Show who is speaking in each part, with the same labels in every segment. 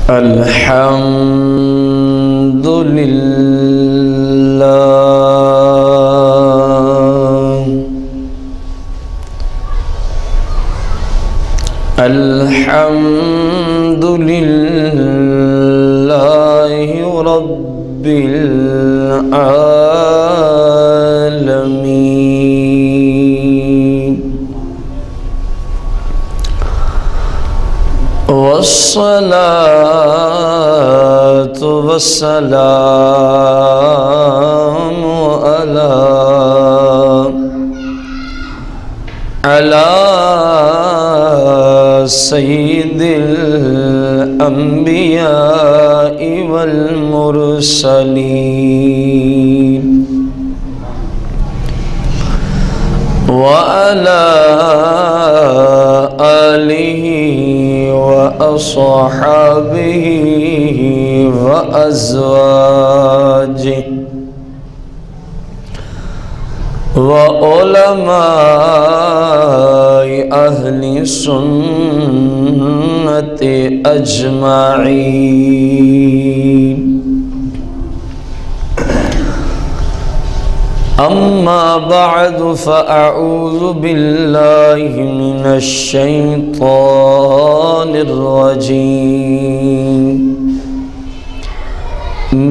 Speaker 1: الحمد لله الحمد لله رب العالمين والصلاة والسلام على سيد الأنبياء والمرسلين وعلى آله وأصحابه وأزواجه وعلماء أهل السنة أجمعين. أما بعد فأعوذ بالله من الشيطان الرجيم.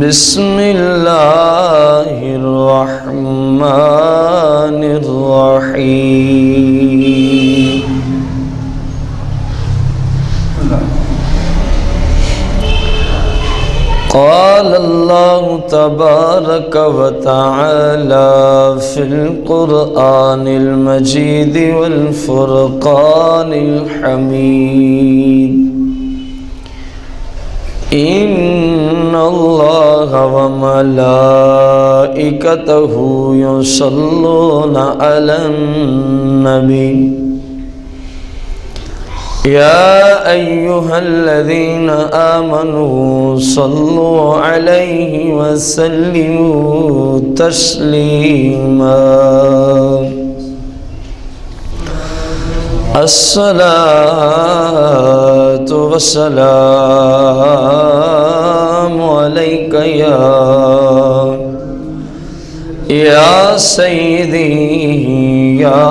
Speaker 1: بسم الله الرحمن الرحيم. قال الله تبارك وتعالى في القرآن المجيد والفرقان الحميد. إن الله وملائكته يصلون على النبي يا أيها الذين آمنوا صلوا عليه وسلموا تسليما. الصلاة والسلام عليك يا سيدي يا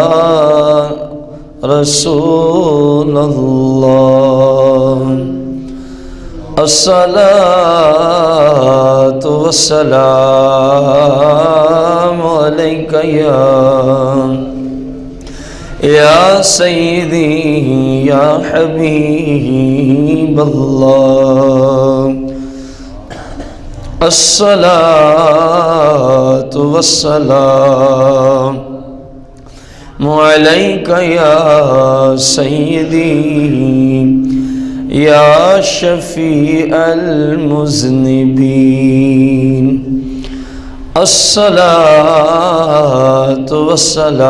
Speaker 1: رسول الله. الصلاة والسلام عليك يا سيدي يا حبيب الله. الصلاة والسلام عليك يا سيدي يا شفيع المذنبين. الصلاة والسلام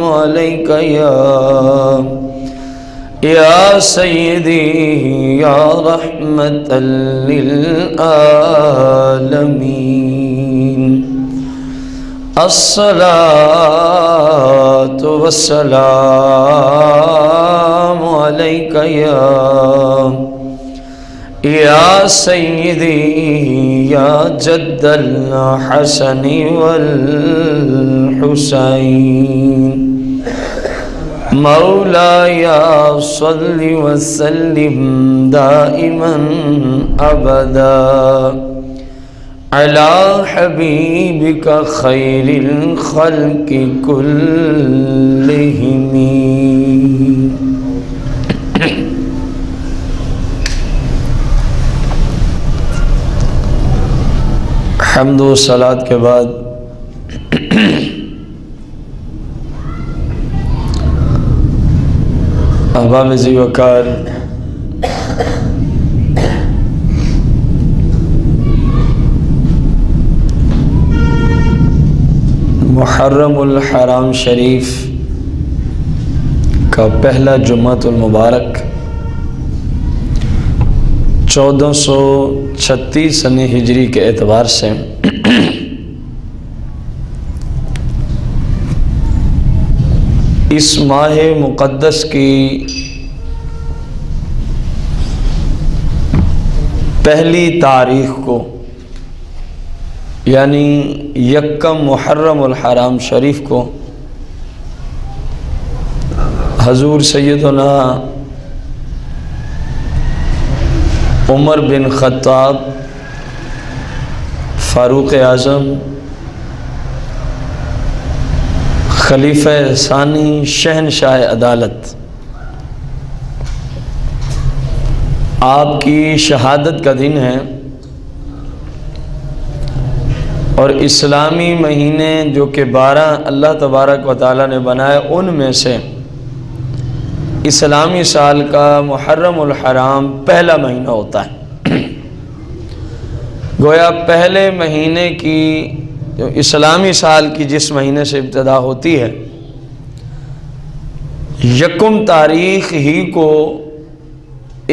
Speaker 1: عليك يا سيدي يا رحمة للعالمين. الصلاة والسلام عليك يا سيدي يا جد الحسن والحسين. مولاي صل وسلم دائما أبدا على حبيبك خير الخلق كلهم. حمد و صلاۃ کے بعد احباب ذی وقار محرم الحرام شریف کا پہلا جمعۃ المبارک 1436 سن ہجری کے اعتبار سے اس ماہ مقدس کی پہلی تاریخ کو یعنی یکم محرم الحرام شریف کو حضور سیدنا عمر بن خطاب فاروق اعظم خلیفہ ثانی شہنشاہ عدالت آپ کی شہادت کا دن ہے، اور اسلامی مہینے جو کہ 12 اللہ تبارک و تعالیٰ نے بنائے ان میں سے اسلامی سال کا محرم الحرام پہلا مہینہ ہوتا ہے۔ گویا پہلے مہینے کی جو اسلامی سال کی جس مہینے سے ابتدا ہوتی ہے، یکم تاریخ ہی کو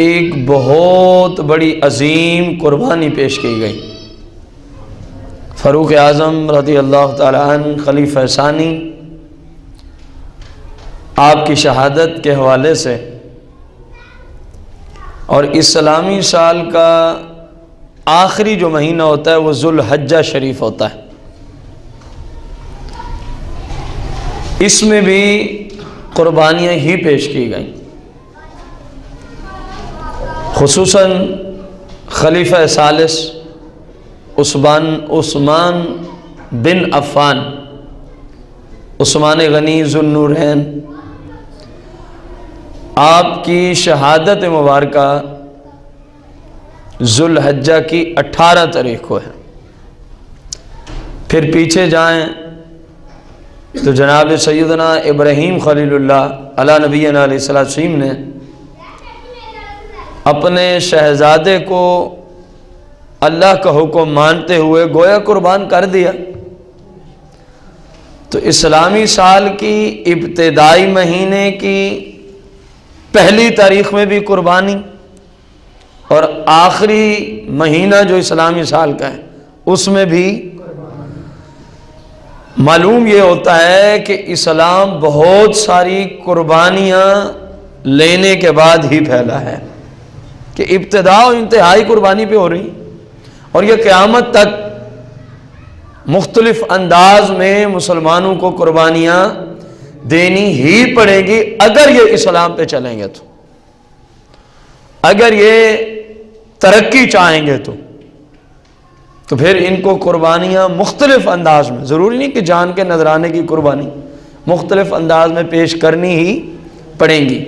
Speaker 1: ایک بہت بڑی عظیم قربانی پیش کی گئی۔ فاروق اعظم رضی اللہ تعالیٰ عنہ خلیفہ ثانی آپ کی شہادت کے حوالے سے، اور اسلامی سال کا آخری جو مہینہ ہوتا ہے وہ ذوالحجہ شریف ہوتا ہے، اس میں بھی قربانیاں ہی پیش کی گئیں۔ خصوصاً خلیفہ ثالث عثمان بن عفان، عثمان غنی ذو النورین، آپ کی شہادت مبارکہ ذوالحجہ کی 18 تاریخ کو ہے۔ پھر پیچھے جائیں تو جناب سیدنا ابراہیم خلیل اللہ علی نبینا علیہ السلام نے اپنے شہزادے کو اللہ کا حکم مانتے ہوئے گویا قربان کر دیا۔ تو اسلامی سال کی ابتدائی مہینے کی پہلی تاریخ میں بھی قربانی، اور آخری مہینہ جو اسلامی سال کا ہے اس میں بھی معلوم یہ ہوتا ہے کہ اسلام بہت ساری قربانیاں لینے کے بعد ہی پھیلا ہے، کہ ابتدا و انتہائی قربانی پہ ہو رہی، اور یہ قیامت تک مختلف انداز میں مسلمانوں کو قربانیاں دینی ہی پڑے گی اگر یہ اسلام پہ چلیں گے، تو اگر یہ ترقی چاہیں گے تو پھر ان کو قربانیاں مختلف انداز میں، ضروری نہیں کہ جان کے نذرانے کی قربانی، مختلف انداز میں پیش کرنی ہی پڑیں گی۔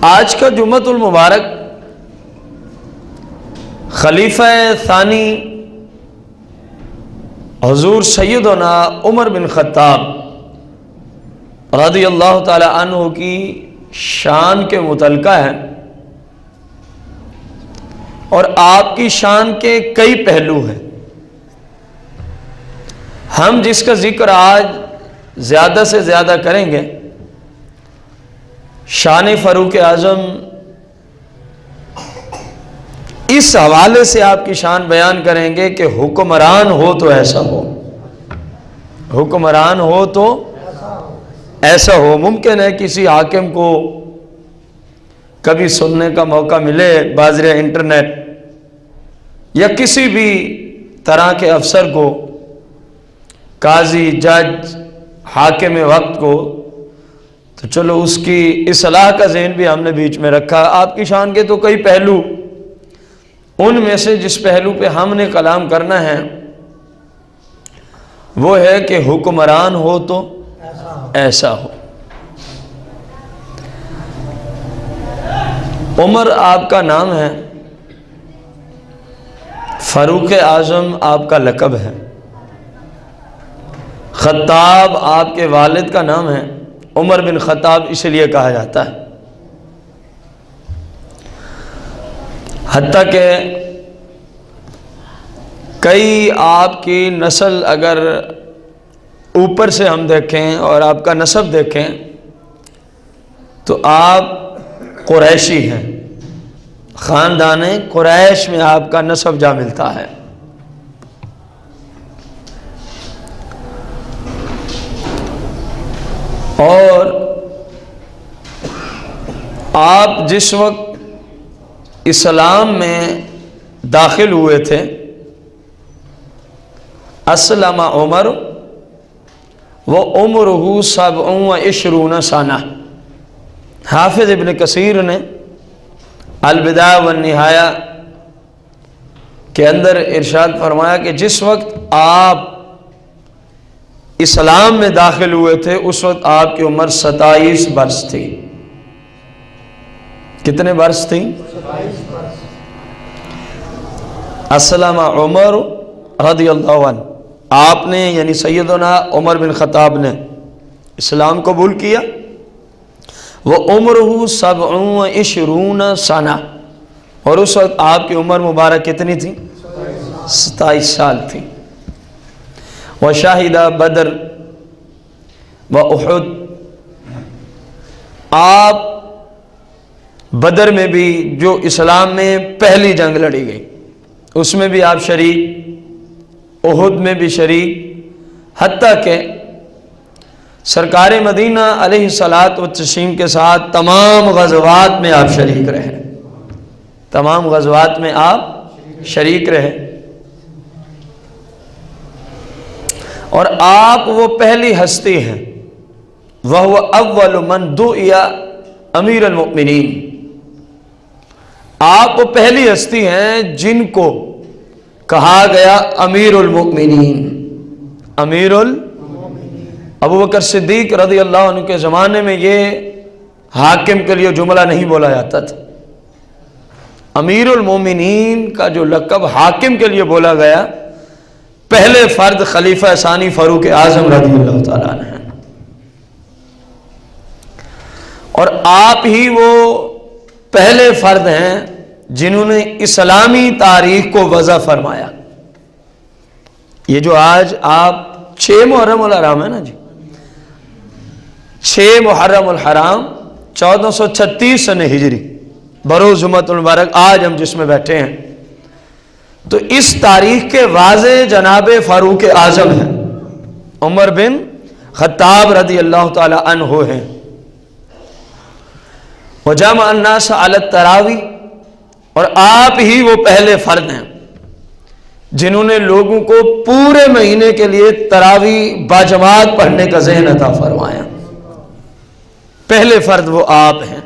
Speaker 1: آج کا جمعۃ المبارک خلیفہ ثانی حضور سیدنا عمر بن خطاب رضی اللہ تعالی عنہ کی شان کے متعلقہ ہے، اور آپ کی شان کے کئی پہلو ہیں۔ ہم جس کا ذکر آج زیادہ سے زیادہ کریں گے، شان فاروق اعظم، اس حوالے سے آپ کی شان بیان کریں گے کہ حکمران ہو تو ایسا ہو، حکمران ہو تو ایسا ہو۔ ممکن ہے کسی حاکم کو کبھی سننے کا موقع ملے بازر انٹرنیٹ، یا کسی بھی طرح کے افسر کو، قاضی، جج، حاکم وقت کو، تو چلو اس کی اصلاح کا ذہن بھی ہم نے بیچ میں رکھا۔ آپ کی شان کے تو کئی پہلو، ان میں سے جس پہلو پہ ہم نے کلام کرنا ہے وہ ہے کہ حکمران ہو تو ایسا ہو۔ عمر آپ کا نام ہے، فاروق اعظم آپ کا لقب ہے، خطاب آپ کے والد کا نام ہے، عمر بن خطاب اس لیے کہا جاتا ہے۔ حتیٰ کہ کئی آپ کی نسل اگر اوپر سے ہم دیکھیں اور آپ کا نسب دیکھیں تو آپ قریشی ہیں، خاندان قریش میں آپ کا نسب جا ملتا ہے۔ اور آپ جس وقت اسلام میں داخل ہوئے تھے. اسلم عمر وعمرہ 27 سنہ. حافظ ابن کثیر نے البدایہ والنہایہ کے اندر ارشاد فرمایا کہ جس وقت آپ اسلام میں داخل ہوئے تھے اس وقت آپ کی عمر 27 برس تھی. کتنے برس تھی؟ 27 برس. اسلم عمر رضی اللہ عنہ، آپ نے یعنی سیدنا عمر بن خطاب نے اسلام قبول کیا. وہ عمرہ 27 سنہ، اور اس وقت آپ کی عمر مبارک کتنی تھی؟ 27 سال تھی. وشاہد بدر و احد، آپ بدر میں بھی جو اسلام میں پہلی جنگ لڑی گئی اس میں بھی آپ شریک، احد میں بھی شریک، حتیٰ کہ سرکار مدینہ علیہ الصلاۃ والتسلیم کے ساتھ تمام غزوات میں آپ شریک رہے. تمام غزوات میں آپ شریک رہے، اور آپ وہ پہلی ہستی ہیں وَهُوَ أَوَّلُ مَنْ دُعِيَ أَمِيرَ الْمُؤْمِنِينَ. آپ وہ پہلی ہستی ہیں جن کو کہا گیا امیر المؤمنین. امیر ابو بکر صدیق رضی اللہ عنہ کے زمانے میں یہ حاکم کے لیے جملہ نہیں بولا جاتا تھا. امیر المومنین کا جو لقب حاکم کے لیے بولا گیا، پہلے فرد خلیفہ ثانی فاروق اعظم رضی اللہ تعالیٰ عنہ ہیں، اور آپ ہی وہ پہلے فرد ہیں جنہوں نے اسلامی تاریخ کو وضع فرمایا. یہ جو آج آپ 6 محرم الحرام ہے نا جی، 6 محرم الحرام 1436 سنہ ہجری بروز جمعۃ المبارک آج ہم جس میں بیٹھے ہیں، تو اس تاریخ کے واضح جناب فاروق اعظم ہیں، عمر بن خطاب رضی اللہ تعالی عنہ ہیں. وجمع الناس علی التراوی، اور آپ ہی وہ پہلے فرد ہیں جنہوں نے لوگوں کو پورے مہینے کے لیے تراوی باجماعت پڑھنے کا ذہن عطا فرمایا. پہلے فرد وہ آپ ہیں.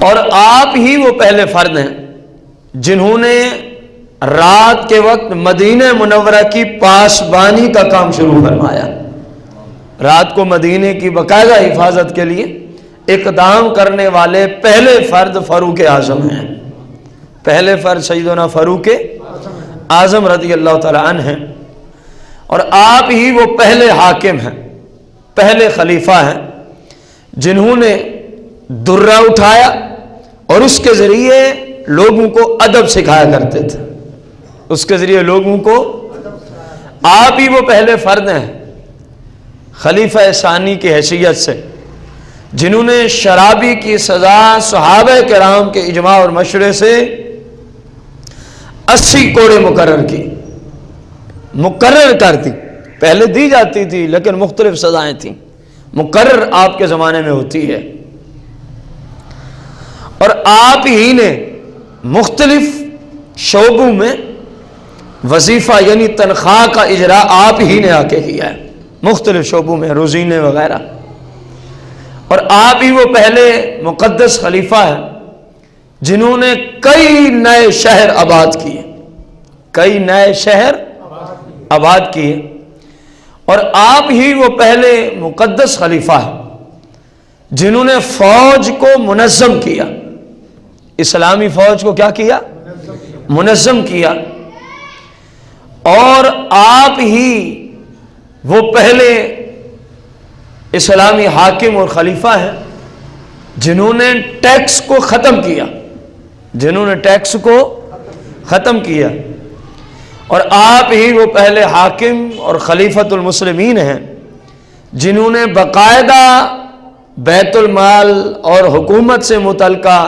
Speaker 1: اور آپ ہی وہ پہلے فرد ہیں جنہوں نے رات کے وقت مدینہ منورہ کی پاسبانی کا کام شروع فرمایا. رات کو مدینے کی باقاعدہ حفاظت کے لیے اقدام کرنے والے پہلے فرد فاروق اعظم ہیں. پہلے فرد سیدنا فاروق اعظم رضی اللہ تعالیٰ عنہ ہیں، اور آپ ہی وہ پہلے حاکم ہیں، پہلے خلیفہ ہیں جنہوں نے درہ اٹھایا اور اس کے ذریعے لوگوں کو ادب سکھایا کرتے تھے. اس کے ذریعے لوگوں کو، آپ ہی وہ پہلے فرد ہیں خلیفہ ثانی کی حیثیت سے جنہوں نے شرابی کی سزا صحابہ کرام کے اجماع اور مشورے سے 80 کوڑے مقرر کر دی. پہلے دی جاتی تھی لیکن مختلف سزائیں تھیں، مقرر آپ کے زمانے میں ہوتی ہے. اور آپ ہی نے مختلف شعبوں میں وظیفہ یعنی تنخواہ کا اجرا آپ ہی نے آ کے کیا ہے، مختلف شعبوں میں روزینے وغیرہ. اور آپ ہی وہ پہلے مقدس خلیفہ ہیں جنہوں نے کئی نئے شہر آباد کیے، کئی نئے شہر آباد کیے. اور آپ ہی وہ پہلے مقدس خلیفہ ہیں جنہوں نے فوج کو منظم کیا، اسلامی فوج کو کیا کیا؟ منظم کیا. اور آپ ہی وہ پہلے اسلامی حاکم اور خلیفہ ہیں جنہوں نے ٹیکس کو ختم کیا، جنہوں نے ٹیکس کو ختم کیا. اور آپ ہی وہ پہلے حاکم اور خلیفۃ المسلمین ہیں جنہوں نے باقاعدہ بیت المال اور حکومت سے متعلقہ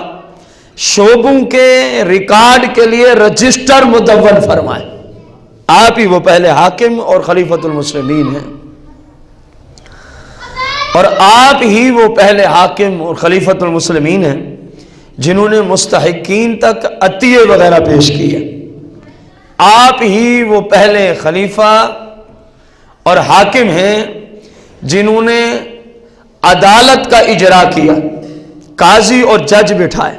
Speaker 1: شعبوں کے ریکارڈ کے لیے رجسٹر مدون فرمائے. آپ ہی وہ پہلے حاکم اور خلیفۃ المسلمین ہیں. اور آپ ہی وہ پہلے حاکم اور خلیفۃ المسلمین ہیں جنہوں نے مستحقین تک عطیے وغیرہ پیش کیے. آپ ہی وہ پہلے خلیفہ اور حاکم ہیں جنہوں نے عدالت کا اجرا کیا، قاضی اور جج بٹھائے،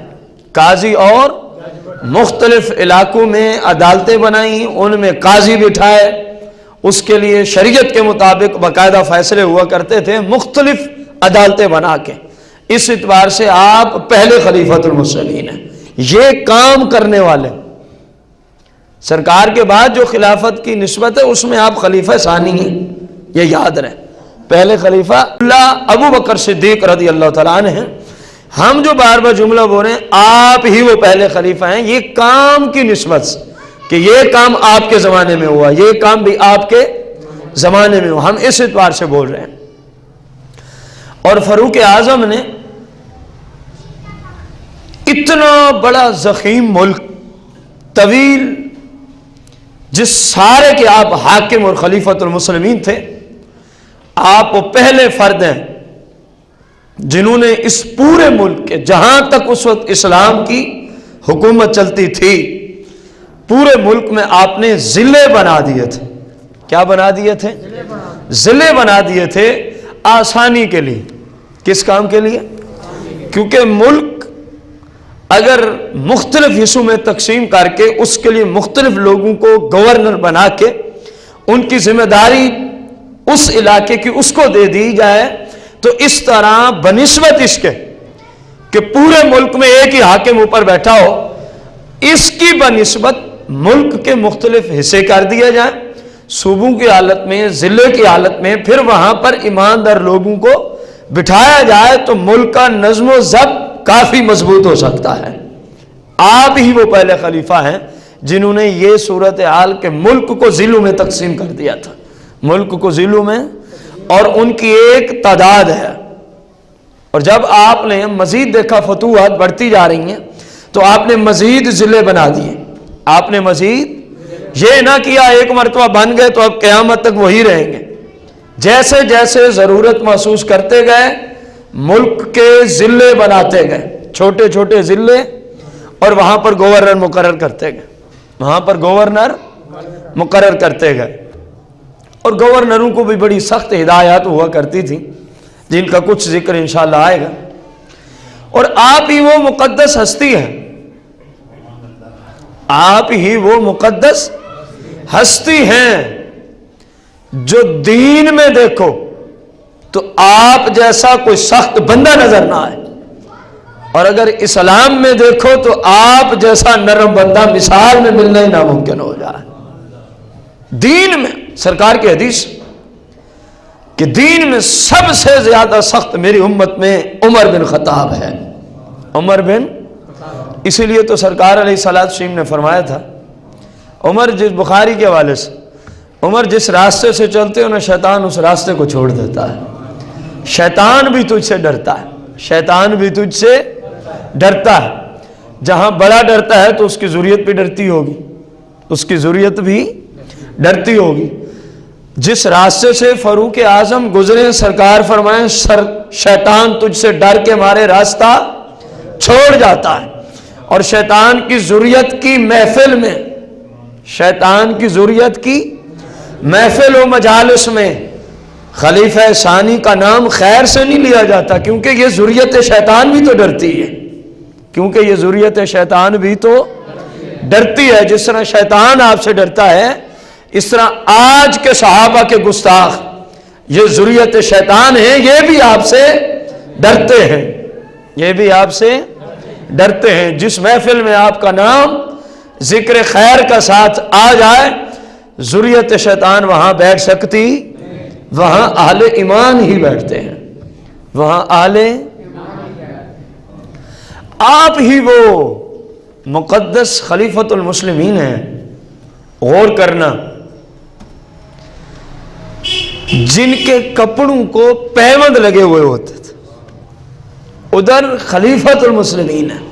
Speaker 1: قاضی اور مختلف علاقوں میں عدالتیں بنائیں، ان میں قاضی بٹھائے، اس کے لیے شریعت کے مطابق باقاعدہ فیصلے ہوا کرتے تھے، مختلف عدالتیں بنا کے. اس اعتبار سے آپ پہلے خلیفۃ المسلمین ہیں، یہ کام کرنے والے. سرکار کے بعد جو خلافت کی نسبت ہے اس میں آپ خلیفہ ثانی ہیں، یہ یاد رہے. پہلے خلیفہ اللہ ابو بکر صدیق رضی اللہ تعالیٰ عنہ ہیں. ہم جو بار بار جملہ بول رہے ہیں آپ ہی وہ پہلے خلیفہ ہیں، یہ کام کی نسبت سے کہ یہ کام آپ کے زمانے میں ہوا، یہ کام بھی آپ کے زمانے میں ہوا، ہم اس اعتبار سے بول رہے ہیں. اور فاروق اعظم نے اتنا بڑا ضخیم ملک طویل، جس سارے کے آپ حاکم اور خلیفۃ المسلمین تھے، آپ وہ پہلے فرد ہیں جنہوں نے اس پورے ملک کے، جہاں تک اس وقت اسلام کی حکومت چلتی تھی، پورے ملک میں آپ نے ضلع بنا دیے تھے. کیا بنا دیے تھے؟ ضلع بنا دیے تھے آسانی کے لیے. کس کام کے لیے؟ کیونکہ ملک اگر مختلف حصوں میں تقسیم کر کے اس کے لیے مختلف لوگوں کو گورنر بنا کے ان کی ذمہ داری اس علاقے کی اس کو دے دی جائے تو اس طرح بنسبت اس کے کہ پورے ملک میں ایک ہی حاکم اوپر بیٹھا ہو، اس کی بنسبت ملک کے مختلف حصے کر دیا جائے صوبوں کی حالت میں، ضلع کی حالت میں، پھر وہاں پر ایماندار لوگوں کو بٹھایا جائے تو ملک کا نظم و ضبط کافی مضبوط ہو سکتا ہے. آپ ہی وہ پہلے خلیفہ ہیں جنہوں نے یہ صورتحال کے ملک کو ضلعوں میں تقسیم کر دیا تھا، ملک کو ضلعوں میں، اور ان کی ایک تعداد ہے. اور جب آپ نے مزید دیکھا فتوحات بڑھتی جا رہی ہیں تو آپ نے مزید ضلع بنا دیے. آپ نے مزید یہ نہ کیا ایک مرتبہ بن گئے تو اب قیامت تک وہی رہیں گے. جیسے جیسے ضرورت محسوس کرتے گئے ملک کے ضلع بناتے گئے، چھوٹے چھوٹے ضلع، اور وہاں پر گورنر مقرر کرتے گئے، وہاں پر گورنر مقرر کرتے گئے. اور گورنروں کو بھی بڑی سخت ہدایات ہوا کرتی تھی جن کا کچھ ذکر انشاءاللہ آئے گا. اور آپ ہی وہ مقدس ہستی ہے، آپ ہی وہ مقدس ہستی ہیں جو دین میں دیکھو تو آپ جیسا کوئی سخت بندہ نظر نہ آئے، اور اگر اسلام میں دیکھو تو آپ جیسا نرم بندہ مثال میں ملنا ہی ناممکن ہو جائے. دین میں سرکار کی حدیث کہ دین میں سب سے زیادہ سخت میری امت میں عمر بن خطاب ہے. عمر بن، اسی لیے تو سرکار علیہ الصلوۃ والسلام نے فرمایا تھا، عمر جس بخاری کے حوالے سے، عمر جس راستے سے چلتے ہو نا شیطان اس راستے کو چھوڑ دیتا ہے. شیطان بھی تجھ سے ڈرتا ہے، شیطان بھی تجھ سے ڈرتا ہے. جہاں بڑا ڈرتا ہے تو اس کی ذریت بھی ڈرتی ہوگی، اس کی ذریت بھی ڈرتی ہوگی. جس راستے سے فاروق اعظم گزرے سرکار فرمائیں شیطان تجھ سے ڈر کے مارے راستہ چھوڑ جاتا ہے. اور شیطان کی ذریت کی محفل میں، شیطان کی ذریت کی محفل و مجالس میں خلیفہ ثانی کا نام خیر سے نہیں لیا جاتا، کیونکہ یہ ذریت شیطان بھی تو ڈرتی ہے، کیونکہ یہ ذریت شیطان بھی تو ڈرتی ہے. جس طرح شیطان آپ سے ڈرتا ہے اس طرح آج کے صحابہ کے گستاخ یہ ذریت شیطان ہیں، یہ بھی آپ سے ڈرتے ہیں، یہ بھی آپ سے ڈرتے ہیں. جس محفل میں آپ کا نام ذکر خیر کا ساتھ آ جائے ذریت شیطان وہاں بیٹھ سکتی، وہاں اہل ایمان ہی بیٹھتے ہیں، وہاں اہل. آپ ہی وہ مقدس خلیفۃ المسلمین ہیں. غور کرنا، جن کے کپڑوں کو پیوند لگے ہوئے ہوتے تھے، ادھر خلیفۃ المسلمین ہیں،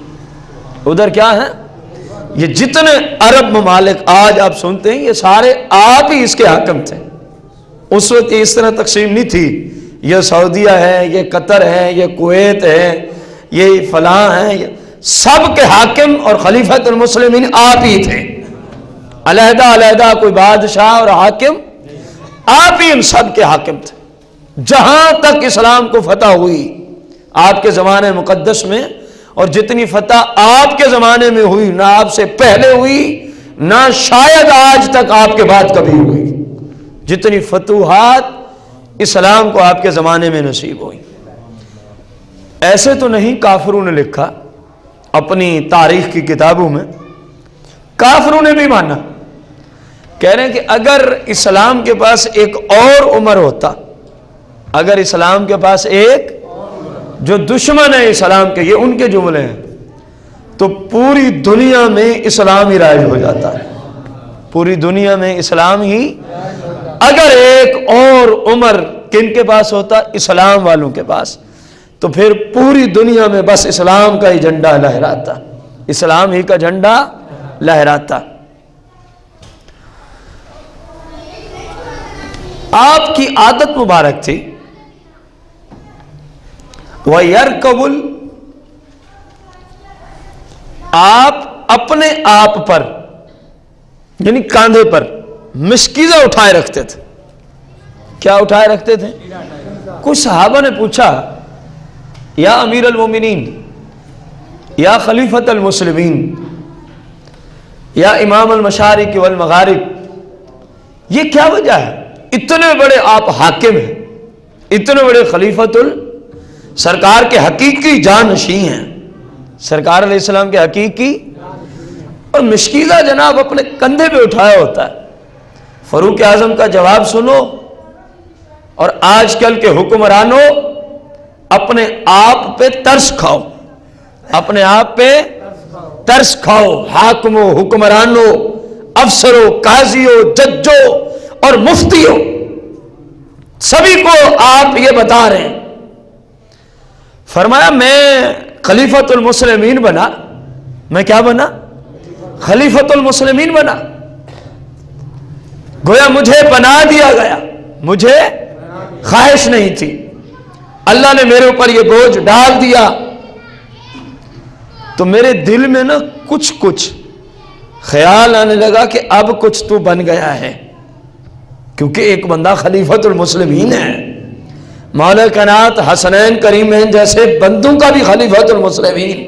Speaker 1: ادھر کیا ہے؟ یہ جتنے عرب ممالک آج آپ سنتے ہیں یہ سارے آپ ہی اس کے حاکم تھے. اس وقت اس طرح تقسیم نہیں تھی یہ سعودیہ ہے، یہ قطر ہے، یہ کویت ہے، یہ فلاں ہیں، سب کے حاکم اور خلیفۃ المسلمین آپ ہی تھے، علیحدہ علیحدہ کوئی بادشاہ اور حاکم، آپ ہی ان سب کے حاکم تھے۔ جہاں تک اسلام کو فتح ہوئی آپ کے زمانے مقدس میں، اور جتنی فتح آپ کے زمانے میں ہوئی نہ آپ سے پہلے ہوئی نہ شاید آج تک آپ کے بعد کبھی ہوئی، جتنی فتوحات اسلام کو آپ کے زمانے میں نصیب ہوئی۔ ایسے تو نہیں کافروں نے لکھا اپنی تاریخ کی کتابوں میں، کافروں نے بھی مانا، کہہ رہے ہیں کہ اگر اسلام کے پاس ایک اور عمر ہوتا، اگر اسلام کے پاس ایک جو دشمن ہے اسلام کے، یہ ان کے جملے ہیں، تو پوری دنیا میں اسلام ہی رائج ہو جاتا ہے، پوری دنیا میں اسلام ہی۔ اگر ایک اور عمر کن کے پاس ہوتا؟ اسلام والوں کے پاس، تو پھر پوری دنیا میں بس اسلام کا ہی جھنڈا لہراتا، اسلام ہی کا جھنڈا لہراتا۔ آپ کی عادت مبارک تھی، وَيَرْكَبُ، آپ اپنے آپ پر یعنی کاندھے پر مشکیزہ اٹھائے رکھتے تھے۔ کیا اٹھائے رکھتے تھے؟ کچھ صحابہ نے پوچھا، یا امیر المومنین، یا خلیفۃ المسلمین، یا امام المشارق والمغارب، یہ کیا وجہ ہے؟ اتنے بڑے آپ حاکم ہیں، اتنے بڑے خلیفۃ سرکار کے حقیقی جانشین ہیں، سرکار علیہ السلام کے حقیقی، اور مشکیزہ جناب اپنے کندھے پہ اٹھایا ہوتا ہے۔ فاروق اعظم کا جواب سنو، اور آج کل کے حکمرانوں اپنے آپ پہ ترس کھاؤ، اپنے آپ پہ ترس کھاؤ، حاکموں، حکمرانوں، افسروں، قاضیوں، ججوں اور مفتیوں، سبھی کو آپ یہ بتا رہے ہیں۔ فرمایا میں خلیفۃ المسلمین بنا، میں کیا بنا؟ خلیفۃ المسلمین بنا، گویا مجھے بنا دیا گیا، مجھے خواہش نہیں تھی، اللہ نے میرے اوپر یہ بوجھ ڈال دیا، تو میرے دل میں نا کچھ خیال آنے لگا کہ اب کچھ تو بن گیا ہے، کیونکہ ایک بندہ خلیفۃ المسلمین ہے، مولا کائنات حسنین کریمین جیسے بندوں کا بھی خلیفۃ المسلمین،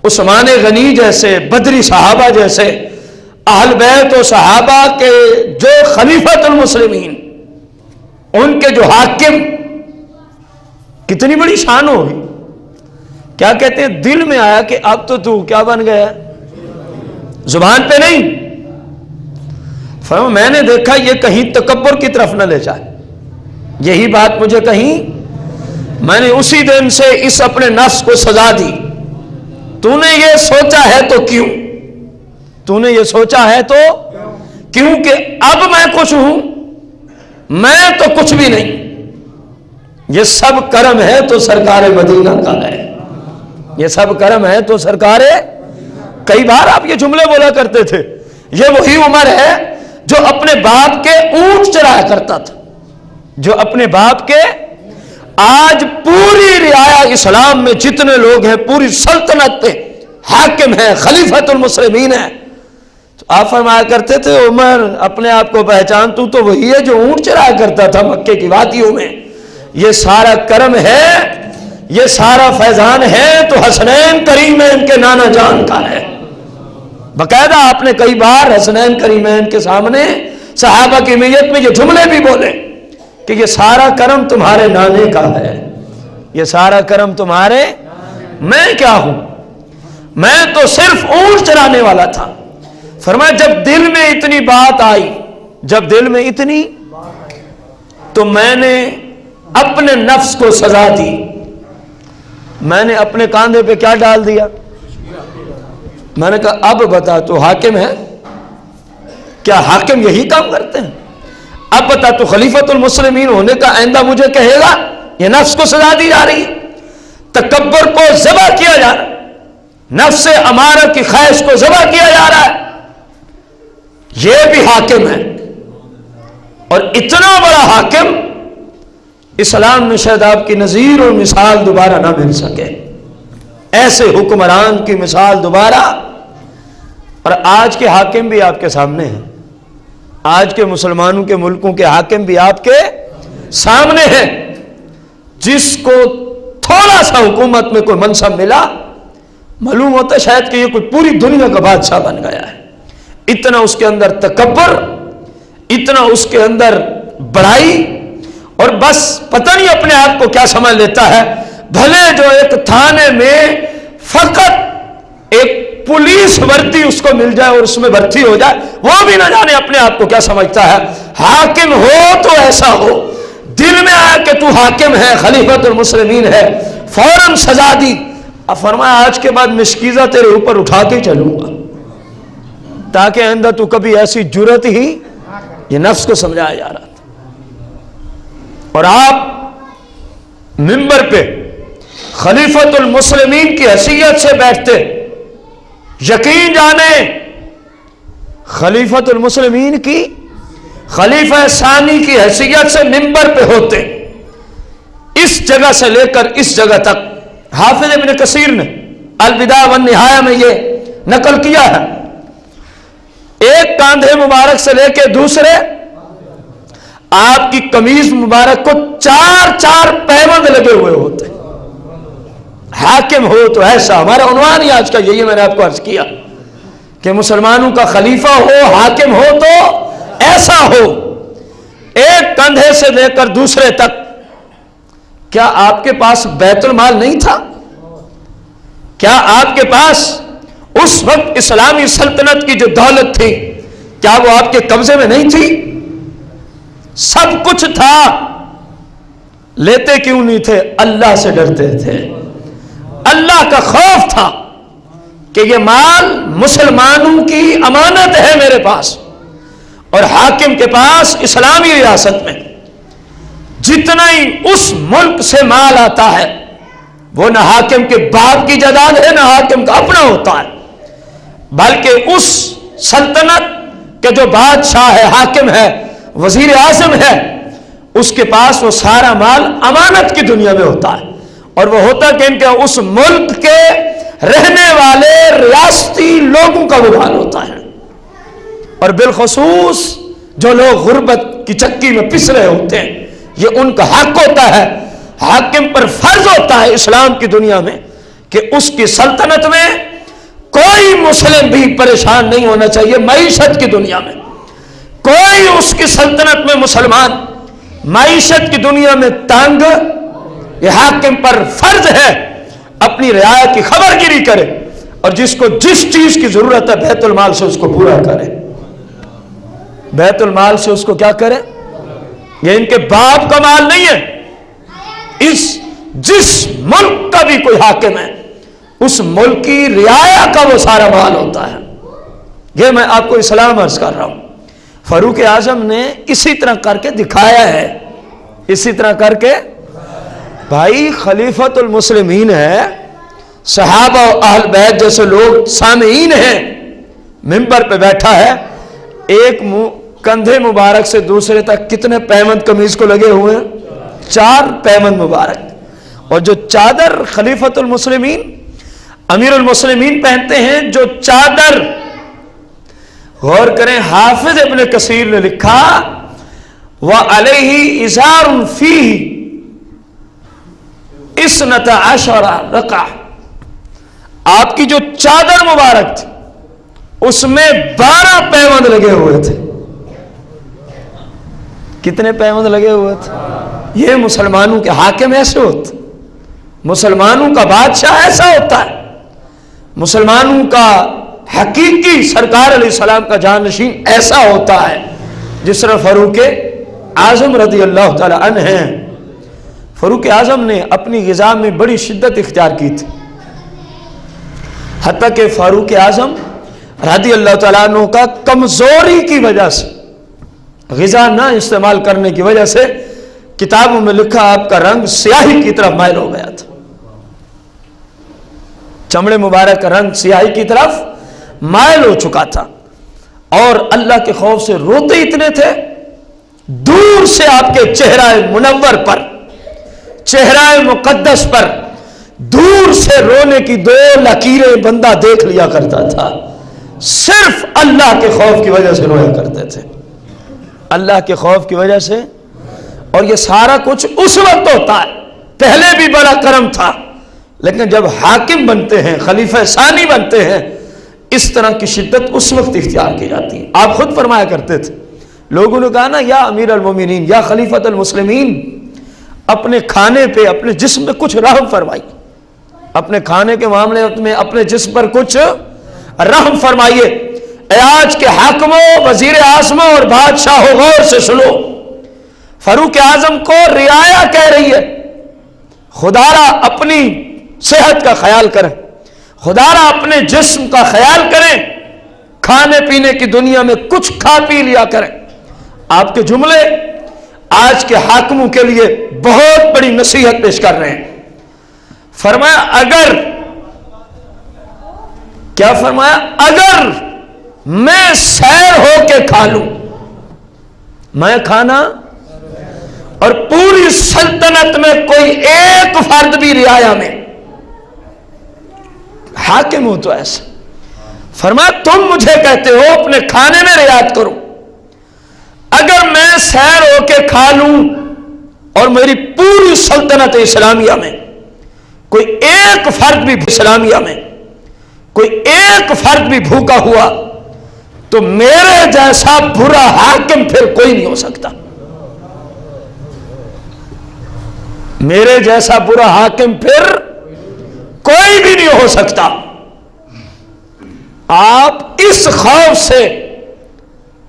Speaker 1: عثمان غنی جیسے، بدری صحابہ جیسے، اہل بیت و صحابہ کے جو خلیفۃ المسلمین، ان کے جو حاکم، کتنی بڑی شان ہوگی۔ کیا کہتے ہیں؟ دل میں آیا کہ اب تو کیا بن گیا ہے، زبان پہ نہیں۔ فرمایا میں نے دیکھا یہ کہیں تکبر کی طرف نہ لے جائے، یہی بات مجھے کہیں، میں نے اسی دن سے اس اپنے نفس کو سزا دی، تو نے یہ سوچا ہے تو کیوں، تو نے یہ سوچا ہے تو کیوں کہ اب میں کچھ ہوں، میں تو کچھ بھی نہیں، یہ سب کرم ہے تو سرکار مدینہ کا ہے، یہ سب کرم ہے تو سرکار۔ کئی بار آپ یہ جملے بولا کرتے تھے، یہ وہی عمر ہے جو اپنے باپ کے اونٹ چرایا کرتا تھا، جو اپنے باپ کے، آج پوری رعایا اسلام میں جتنے لوگ ہیں، پوری سلطنت پہ حاکم ہیں، خلیفۃ المسلمین ہیں، تو آپ فرمایا کرتے تھے عمر اپنے آپ کو پہچان، تو وہی ہے جو اونٹ چرایا کرتا تھا مکے کی وادیوں میں، یہ سارا کرم ہے، یہ سارا فیضان ہے تو حسنین کریمین کے نانا جان کا ہے۔ باقاعدہ آپ نے کئی بار حسنین کریمین کے سامنے صحابہ کی میت میں یہ جملے بھی بولے کہ یہ سارا کرم تمہارے نانے کا ہے، یہ سارا کرم تمہارے، میں کیا ہوں، میں تو صرف اونٹ چرانے والا تھا۔ فرمایا جب دل میں اتنی بات آئی، جب دل میں اتنی، تو میں نے اپنے نفس کو سزا دی، میں نے اپنے کاندھے پہ کیا ڈال دیا؟ میں نے کہا اب بتا تو حاکم ہے، کیا حاکم یہی کام کرتے ہیں؟ اب بتا تو خلیفۃ المسلمین ہونے کا آئندہ مجھے کہے گا؟ یہ نفس کو سزا دی جا رہی ہے، تکبر کو ذبح کیا جا رہا ہے، نفس امارہ کی خواہش کو ذبح کیا جا رہا ہے، یہ بھی حاکم ہے، اور اتنا بڑا حاکم اسلام میں شاید آپ کی نظیر اور مثال دوبارہ نہ مل سکے، ایسے حکمران کی مثال دوبارہ۔ اور آج کے حاکم بھی آپ کے سامنے ہیں، آج کے مسلمانوں کے ملکوں کے حاکم بھی آپ کے سامنے ہیں، جس کو تھوڑا سا حکومت میں کوئی منصب ملا معلوم ہوتا ہے شاید کہ یہ کوئی پوری دنیا کا بادشاہ بن گیا ہے۔ اتنا اس کے اندر تکبر، اتنا اس کے اندر بڑائی، اور بس پتہ نہیں اپنے آپ کو کیا سمجھ لیتا ہے۔ بھلے جو ایک تھانے میں فقط ایک پولیس وردی اس کو مل جائے اور اس میں بھرتی ہو جائے، وہ بھی نہ جانے اپنے آپ کو کیا سمجھتا ہے۔ حاکم ہو تو ایسا ہو، دل میں آیا کہ تو حاکم ہے، خلیفۃ المسلمین ہے، فوراً سزا دی۔ اب فرمایا آج کے بعد مشکیزہ تیرے اوپر اٹھا کے چلوں گا، تاکہ آئندہ تو کبھی ایسی جرت ہی، یہ نفس کو سمجھایا جا رہا تھا۔ اور آپ منبر پہ خلیفۃ المسلمین کی حیثیت سے بیٹھتے، یقین جانیں خلیفۃ المسلمین کی، خلیفہ ثانی کی حیثیت سے منبر پہ ہوتے، اس جگہ سے لے کر اس جگہ تک حافظ ابن کثیر نے البدایہ والنہایہ میں یہ نقل کیا ہے، ایک کاندھے مبارک سے لے کے دوسرے آپ کی قمیض مبارک کو 4 پیوند لگے ہوئے ہوتے۔ حاکم ہو تو ایسا، ہمارا عنوان ہی آج کا یہی ہے، میں نے آپ کو عرض کیا کہ مسلمانوں کا خلیفہ ہو، حاکم ہو تو ایسا ہو، ایک کندھے سے لے کر دوسرے تک۔ کیا آپ کے پاس بیت المال نہیں تھا؟ کیا آپ کے پاس اس وقت اسلامی سلطنت کی جو دولت تھی کیا وہ آپ کے قبضے میں نہیں تھی؟ سب کچھ تھا، لیتے کیوں نہیں تھے؟ اللہ سے ڈرتے تھے، اللہ کا خوف تھا کہ یہ مال مسلمانوں کی امانت ہے میرے پاس، اور حاکم کے پاس اسلامی ریاست میں جتنا ہی اس ملک سے مال آتا ہے وہ نہ حاکم کے باپ کی جائیداد ہے، نہ حاکم کا اپنا ہوتا ہے، بلکہ اس سلطنت کے جو بادشاہ ہے، حاکم ہے، وزیر اعظم ہے، اس کے پاس وہ سارا مال امانت کی دنیا میں ہوتا ہے، اور وہ ہوتا کہ ان کے اس ملک کے رہنے والے ریاستی لوگوں کا وہ مال ہوتا ہے، اور بالخصوص جو لوگ غربت کی چکی میں پس رہے ہوتے ہیں، یہ ان کا حق ہوتا ہے۔ حاکم پر فرض ہوتا ہے اسلام کی دنیا میں کہ اس کی سلطنت میں کوئی مسلم بھی پریشان نہیں ہونا چاہیے۔ معیشت کی دنیا میں کوئی اس کی سلطنت میں مسلمان معیشت کی دنیا میں تنگ، یہ حاکم پر فرض ہے اپنی رعایا کی خبر گیری کرے، اور جس کو جس چیز کی ضرورت ہے بیت المال سے اس کو پورا کرے، بیت المال سے اس کو کیا کرے؟ یہ ان کے باپ کا مال نہیں ہے، جس ملک کا بھی کوئی حاکم ہے اس ملک کی رعایا کا وہ سارا مال ہوتا ہے۔ یہ میں آپ کو اسلام عرض کر رہا ہوں، فاروق اعظم نے اسی طرح کر کے دکھایا ہے، اسی طرح کر کے۔ بھائی خلیفۃ المسلمین ہے، صحابہ و اہل بیت جیسے لوگ سامعین ہیں، منبر پہ بیٹھا ہے، ایک کندھے مبارک سے دوسرے تک کتنے پیوند قمیض کو لگے ہوئے ہیں؟ 4 پیوند مبارک، اور جو چادر خلیفۃ المسلمین امیر المسلمین پہنتے ہیں، جو چادر، غور کریں حافظ ابن کثیر نے لکھا وَعَلَيْهِ إِزَارٌ فِيهِ 12 رقعہ، آپ کی جو چادر مبارک تھی اس میں 12 پیوند لگے ہوئے تھے۔ کتنے پیوند لگے ہوئے تھے؟ یہ مسلمانوں کے حاکم ایسے ہوتے، مسلمانوں کا بادشاہ ایسا ہوتا ہے، مسلمانوں کا حقیقی سرکار علیہ السلام کا جانشین ایسا ہوتا ہے جس طرح فاروق اعظم رضی اللہ تعالی عنہ ہیں۔ فاروق اعظم نے اپنی غذا میں بڑی شدت اختیار کی تھی، حتیٰ کہ فاروق اعظم رضی اللہ تعالیٰ عنہ کا کمزوری کی وجہ سے، غذا نہ استعمال کرنے کی وجہ سے، کتابوں میں لکھا آپ کا رنگ سیاہی کی طرف مائل ہو گیا تھا، چمڑے مبارک کا رنگ سیاہی کی طرف مائل ہو چکا تھا، اور اللہ کے خوف سے روتے اتنے تھے، دور سے آپ کے چہرہ منور پر چہرہ مقدس پر دور سے رونے کی 2 لکیریں بندہ دیکھ لیا کرتا تھا، صرف اللہ کے خوف کی وجہ سے رویا کرتے تھے، اللہ کے خوف کی وجہ سے۔ اور یہ سارا کچھ اس وقت ہوتا ہے، پہلے بھی بڑا کرم تھا، لیکن جب حاکم بنتے ہیں، خلیفہ ثانی بنتے ہیں، اس طرح کی شدت اس وقت اختیار کی جاتی ہے۔ آپ خود فرمایا کرتے تھے، لوگوں نے کہا نا یا امیر المومنین یا خلیفۃ المسلمین، اپنے کھانے پہ اپنے جسم پہ کچھ رحم فرمائیے، اپنے کھانے کے معاملے میں اپنے جسم پر کچھ رحم فرمائیے۔ اے آج کے حاکموں، وزیر اعظموں اور بادشاہوں، غور سے سنو، فاروق اعظم کو رعایا کہہ رہی ہے، خدا را اپنی صحت کا خیال کریں، خدا را اپنے جسم کا خیال کریں، کھانے پینے کی دنیا میں کچھ کھا پی لیا کریں۔ آپ کے جملے آج کے حاکموں کے لیے بہت بڑی نصیحت پیش کر رہے ہیں۔ فرمایا اگر، کیا فرمایا؟ اگر میں سیر ہو کے کھا لوں، میں کھانا اور پوری سلطنت میں کوئی ایک فرد بھی رعایا میں، حاکم ہو تو ایسا، فرمایا تم مجھے کہتے ہو اپنے کھانے میں رعایت کرو، اگر میں سیر ہو کے کھا لوں اور میری پوری سلطنت اسلامیہ میں کوئی ایک فرد بھی، اسلامیہ میں کوئی ایک فرد بھی بھوکا ہوا، تو میرے جیسا برا حاکم پھر کوئی نہیں ہو سکتا، میرے جیسا برا حاکم پھر کوئی بھی نہیں ہو سکتا۔ آپ اس خوف سے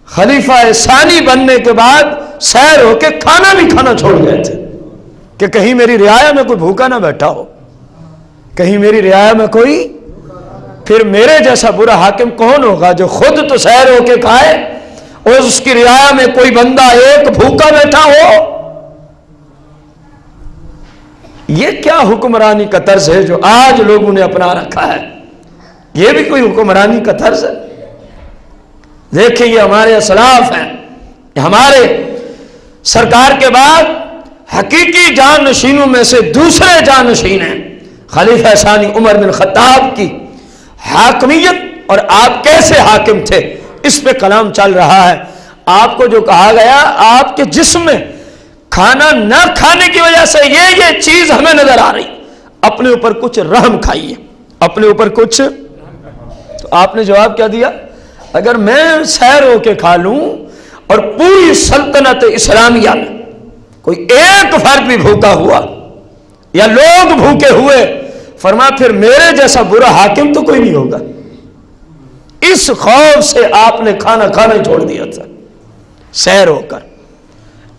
Speaker 1: خلیفہ ثانی بننے کے بعد سیر ہو کے کھانا بھی کھانا چھوڑ گئے تھے کہ کہیں میری رعایا میں کوئی بھوکا نہ بیٹھا ہو، کہیں میری رعایا میں کوئی، پھر میرے جیسا برا حاکم کون ہوگا جو خود تو سیر ہو کے کھائے اور اس کی رعایا میں کوئی بندہ ایک بھوکا بیٹھا ہو۔ یہ کیا حکمرانی کا طرز ہے جو آج لوگوں نے اپنا رکھا ہے؟ یہ بھی کوئی حکمرانی کا طرز ہے؟ دیکھیں یہ ہمارے اسلاف ہیں، ہمارے سرکار کے بعد حقیقی جانشینوں میں سے دوسرے جانشین ہیں خلیفہ ثانی عمر بن خطاب کی حاکمیت، اور آپ کیسے حاکم تھے اس پہ کلام چل رہا ہے۔ آپ کو جو کہا گیا آپ کے جسم میں کھانا نہ کھانے کی وجہ سے یہ چیز ہمیں نظر آ رہی، اپنے اوپر کچھ رحم کھائیے، اپنے اوپر کچھ۔ تو آپ نے جواب کیا دیا؟ اگر میں سیر ہو کے کھا لوں اور پوری سلطنت اسلامیہ میں کوئی ایک فرد بھی بھوکا ہوا یا لوگ بھوکے ہوئے، فرمایا پھر میرے جیسا برا حاکم تو کوئی نہیں ہوگا۔ اس خوف سے آپ نے کھانا کھانا ہی چھوڑ دیا تھا سیر ہو کر۔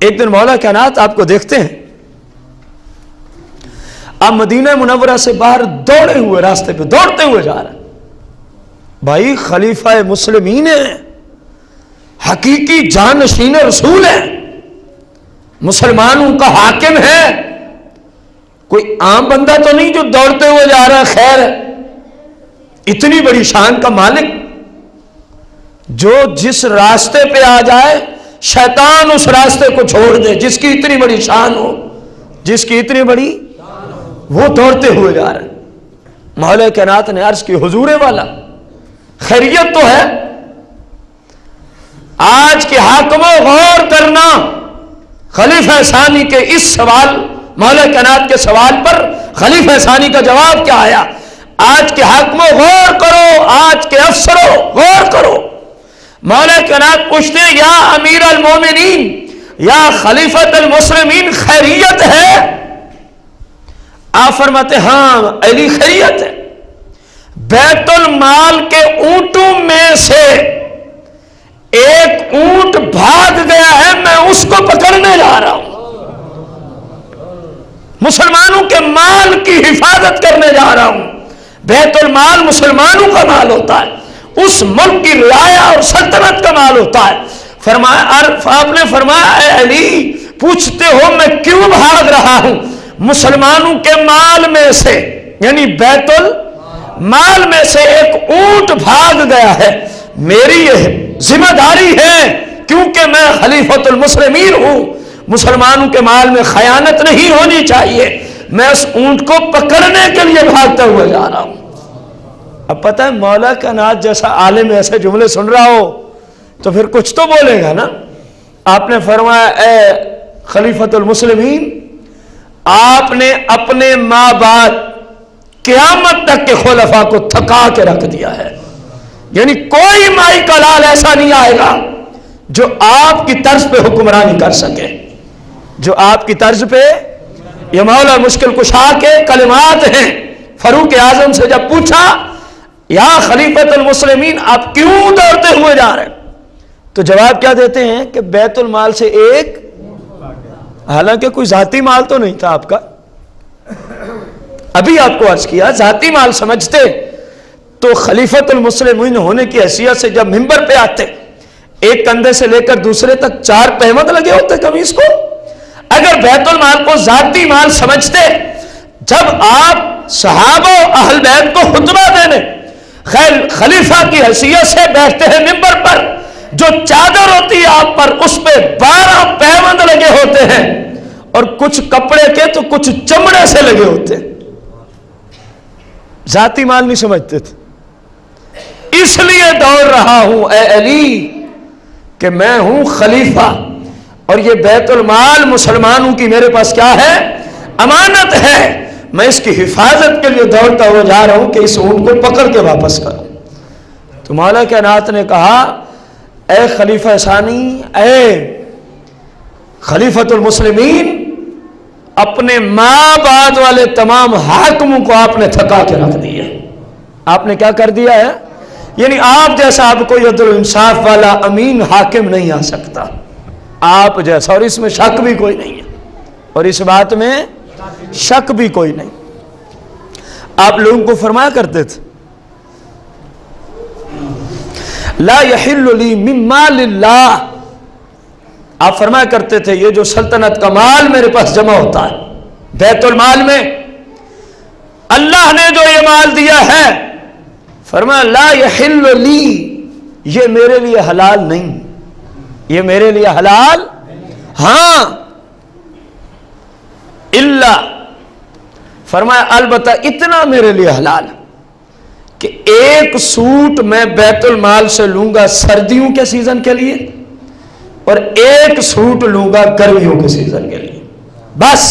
Speaker 1: ایک دن مولا کائنات آپ کو دیکھتے ہیں، آپ مدینہ منورہ سے باہر دوڑے ہوئے راستے پہ دوڑتے ہوئے جا رہے ہیں، بھائی خلیفہ مسلمین ہیں، حقیقی جانشین رسول ہیں، مسلمانوں کا حاکم ہے، کوئی عام بندہ تو نہیں جو دوڑتے ہوئے جا رہا ہے، خیر ہے، اتنی بڑی شان کا مالک جو جس راستے پہ آ جائے شیطان اس راستے کو چھوڑ دے، جس کی اتنی بڑی شان ہو، جس کی اتنی بڑی، وہ دوڑتے ہوئے جا رہے ہیں۔ مولا کائنات نے عرض کی حضور والا خیریت تو ہے؟ آج کے حاکموں غور کرنا، خلیفہ ثانی کے اس سوال، مولا کائنات کے سوال پر خلیفہ ثانی کا جواب کیا آیا؟ آج کے حاکموں غور کرو، آج کے افسروں غور کرو، مولا کائنات پوچھتے ہیں یا امیر المومنین یا خلیفۃ المسلمین خیریت ہے؟ آپ فرماتے ہاں علی خیریت ہے، بیت المال کے اونٹوں میں سے ایک اونٹ بھاگ گیا ہے، میں اس کو پکڑنے جا رہا ہوں، مسلمانوں کے مال کی حفاظت کرنے جا رہا ہوں۔ بیت المال مسلمانوں کا مال ہوتا ہے، اس ملک کی رعایا اور سلطنت کا مال ہوتا ہے۔ فرمایا، آپ نے فرمایا اے علی پوچھتے ہو میں کیوں بھاگ رہا ہوں؟ مسلمانوں کے مال میں سے یعنی بیت المال میں سے ایک اونٹ بھاگ گیا ہے، میری یہ ذمہ داری ہے کیونکہ میں خلیفۃ المسلمین ہوں، مسلمانوں کے مال میں خیانت نہیں ہونی چاہیے، میں اس اونٹ کو پکڑنے کے لیے بھاگتا ہوا جا رہا ہوں۔ اب پتہ ہے مولا کائنات جیسا عالم ایسے جملے سن رہا ہو تو پھر کچھ تو بولے گا نا۔ آپ نے فرمایا اے خلیفۃ المسلمین، آپ نے اپنے ماں باپ قیامت تک کے خلفاء کو تھکا کے رکھ دیا ہے، یعنی کوئی مائی کا لال ایسا نہیں آئے گا جو آپ کی طرز پہ حکمرانی کر سکے، جو آپ کی طرز پہ۔ یہ مولا مشکل کشا کے کلمات ہیں۔ فاروق اعظم سے جب پوچھا یا خلیفۃ المسلمین آپ کیوں دوڑتے ہوئے جا رہے ہیں، تو جواب کیا دیتے ہیں کہ بیت المال سے ایک، حالانکہ کوئی ذاتی مال تو نہیں تھا آپ کا، ابھی آپ کو عرض کیا ذاتی مال سمجھتے تو خلیفۃ المسلمین ہونے کی حیثیت سے جب منبر پہ آتے ایک کندھے سے لے کر دوسرے تک 4 پہمد لگے ہوتے قمیص کو۔ اگر بیت المال کو ذاتی مال سمجھتے، جب آپ صحابہ و اہل بیت کو خطبہ دینے خلیفہ کی حیثیت سے بیٹھتے ہیں منبر پر، جو چادر ہوتی ہے آپ پر اس پہ 12 پہمد لگے ہوتے ہیں، اور کچھ کپڑے کے تو کچھ چمڑے سے لگے ہوتے ہیں، ذاتی مال نہیں سمجھتے تھے۔ اس لیے دوڑ رہا ہوں اے علی کہ میں ہوں خلیفہ، اور یہ بیت المال مسلمانوں کی میرے پاس کیا ہے؟ امانت ہے، میں اس کی حفاظت کے لیے دوڑتا ہوا جا رہا ہوں کہ اس اونٹ کو پکڑ کے واپس کروں۔ تو مولا کائنات نے کہا اے خلیفہ ثانی، اے خلیفۃ المسلمین، اپنے ماں بعد والے تمام حاکموں کو آپ نے تھکا کے رکھ دیا۔ آپ نے کیا کر دیا ہے؟ یعنی آپ جیسا اب کوئی عدل و انصاف والا امین حاکم نہیں آ سکتا آپ جیسا، اور اس میں شک بھی کوئی نہیں ہے، اور اس بات میں شک بھی کوئی نہیں۔ آپ لوگوں کو فرمایا کرتے تھے لا یحل لی من مال اللہ، آپ فرمایا کرتے تھے یہ جو سلطنت کا مال میرے پاس جمع ہوتا ہے بیت المال میں، اللہ نے جو یہ مال دیا ہے، فرمایا لا یحل لی، یہ میرے لیے حلال نہیں، یہ میرے لیے حلال، ہاں الا، فرمایا البتہ اتنا میرے لیے حلال کہ ایک سوٹ میں بیت المال سے لوں گا سردیوں کے سیزن کے لیے، اور ایک سوٹ لوں گا گرمیوں کے سیزن کے لیے، بس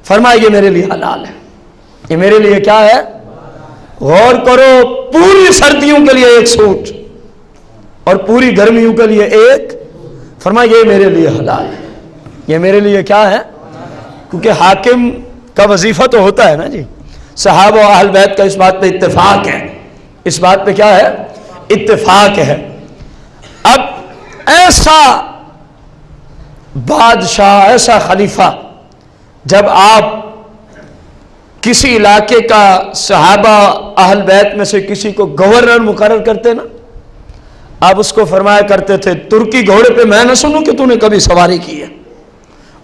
Speaker 1: فرمایا یہ میرے لیے حلال ہے، یہ میرے لیے کیا ہے؟ غور کرو، پوری سردیوں کے لیے ایک سوٹ اور پوری گرمیوں کے لیے ایک، فرمایا یہ میرے لیے حلال ہے، یہ میرے لیے کیا ہے؟ کیونکہ حاکم کا وظیفہ تو ہوتا ہے نا جی، صحابہ و اہل بیت کا اس بات پہ اتفاق ہے، اس بات پہ کیا ہے؟ اتفاق ہے۔ اب ایسا بادشاہ، ایسا خلیفہ، جب آپ کسی علاقے کا صحابہ اہل بیت میں سے کسی کو گورنر مقرر کرتے نا، آپ اس کو فرمایا کرتے تھے ترکی گھوڑے پہ میں نہ سنوں کہ تو نے کبھی سواری کی ہے،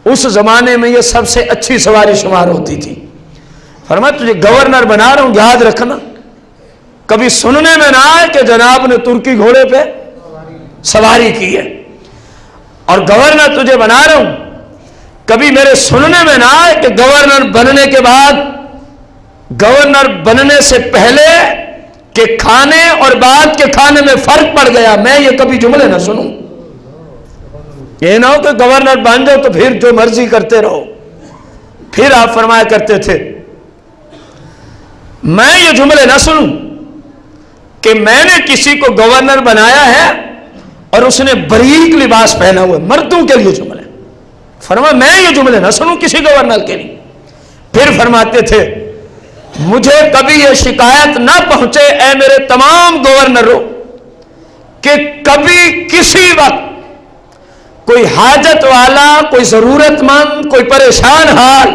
Speaker 1: اس زمانے میں یہ سب سے اچھی سواری شمار ہوتی تھی، فرمایا تجھے گورنر بنا رہا ہوں، یاد رکھنا کبھی سننے میں نہ آئے کہ جناب نے ترکی گھوڑے پہ سواری کی ہے، اور گورنر تجھے بنا رہا ہوں، کبھی میرے سننے میں نہ آئے کہ گورنر بننے کے بعد، گورنر بننے سے پہلے کے کھانے اور بعد کے کھانے میں فرق پڑ گیا، میں یہ کبھی جملے نہ سنوں، یہ نہ ہو کہ گورنر بن جاؤ تو پھر جو مرضی کرتے رہو۔ پھر آپ فرمایا کرتے تھے میں یہ جملے نہ سنوں کہ میں نے کسی کو گورنر بنایا ہے اور اس نے باریک لباس پہنا ہوا، مردوں کے لیے جملے، فرمایا میں یہ جملے نہ سنوں کسی گورنر کے لیے۔ پھر فرماتے تھے مجھے کبھی یہ شکایت نہ پہنچے اے میرے تمام گورنروں کہ کبھی کسی وقت کوئی حاجت والا، کوئی ضرورت مند، کوئی پریشان حال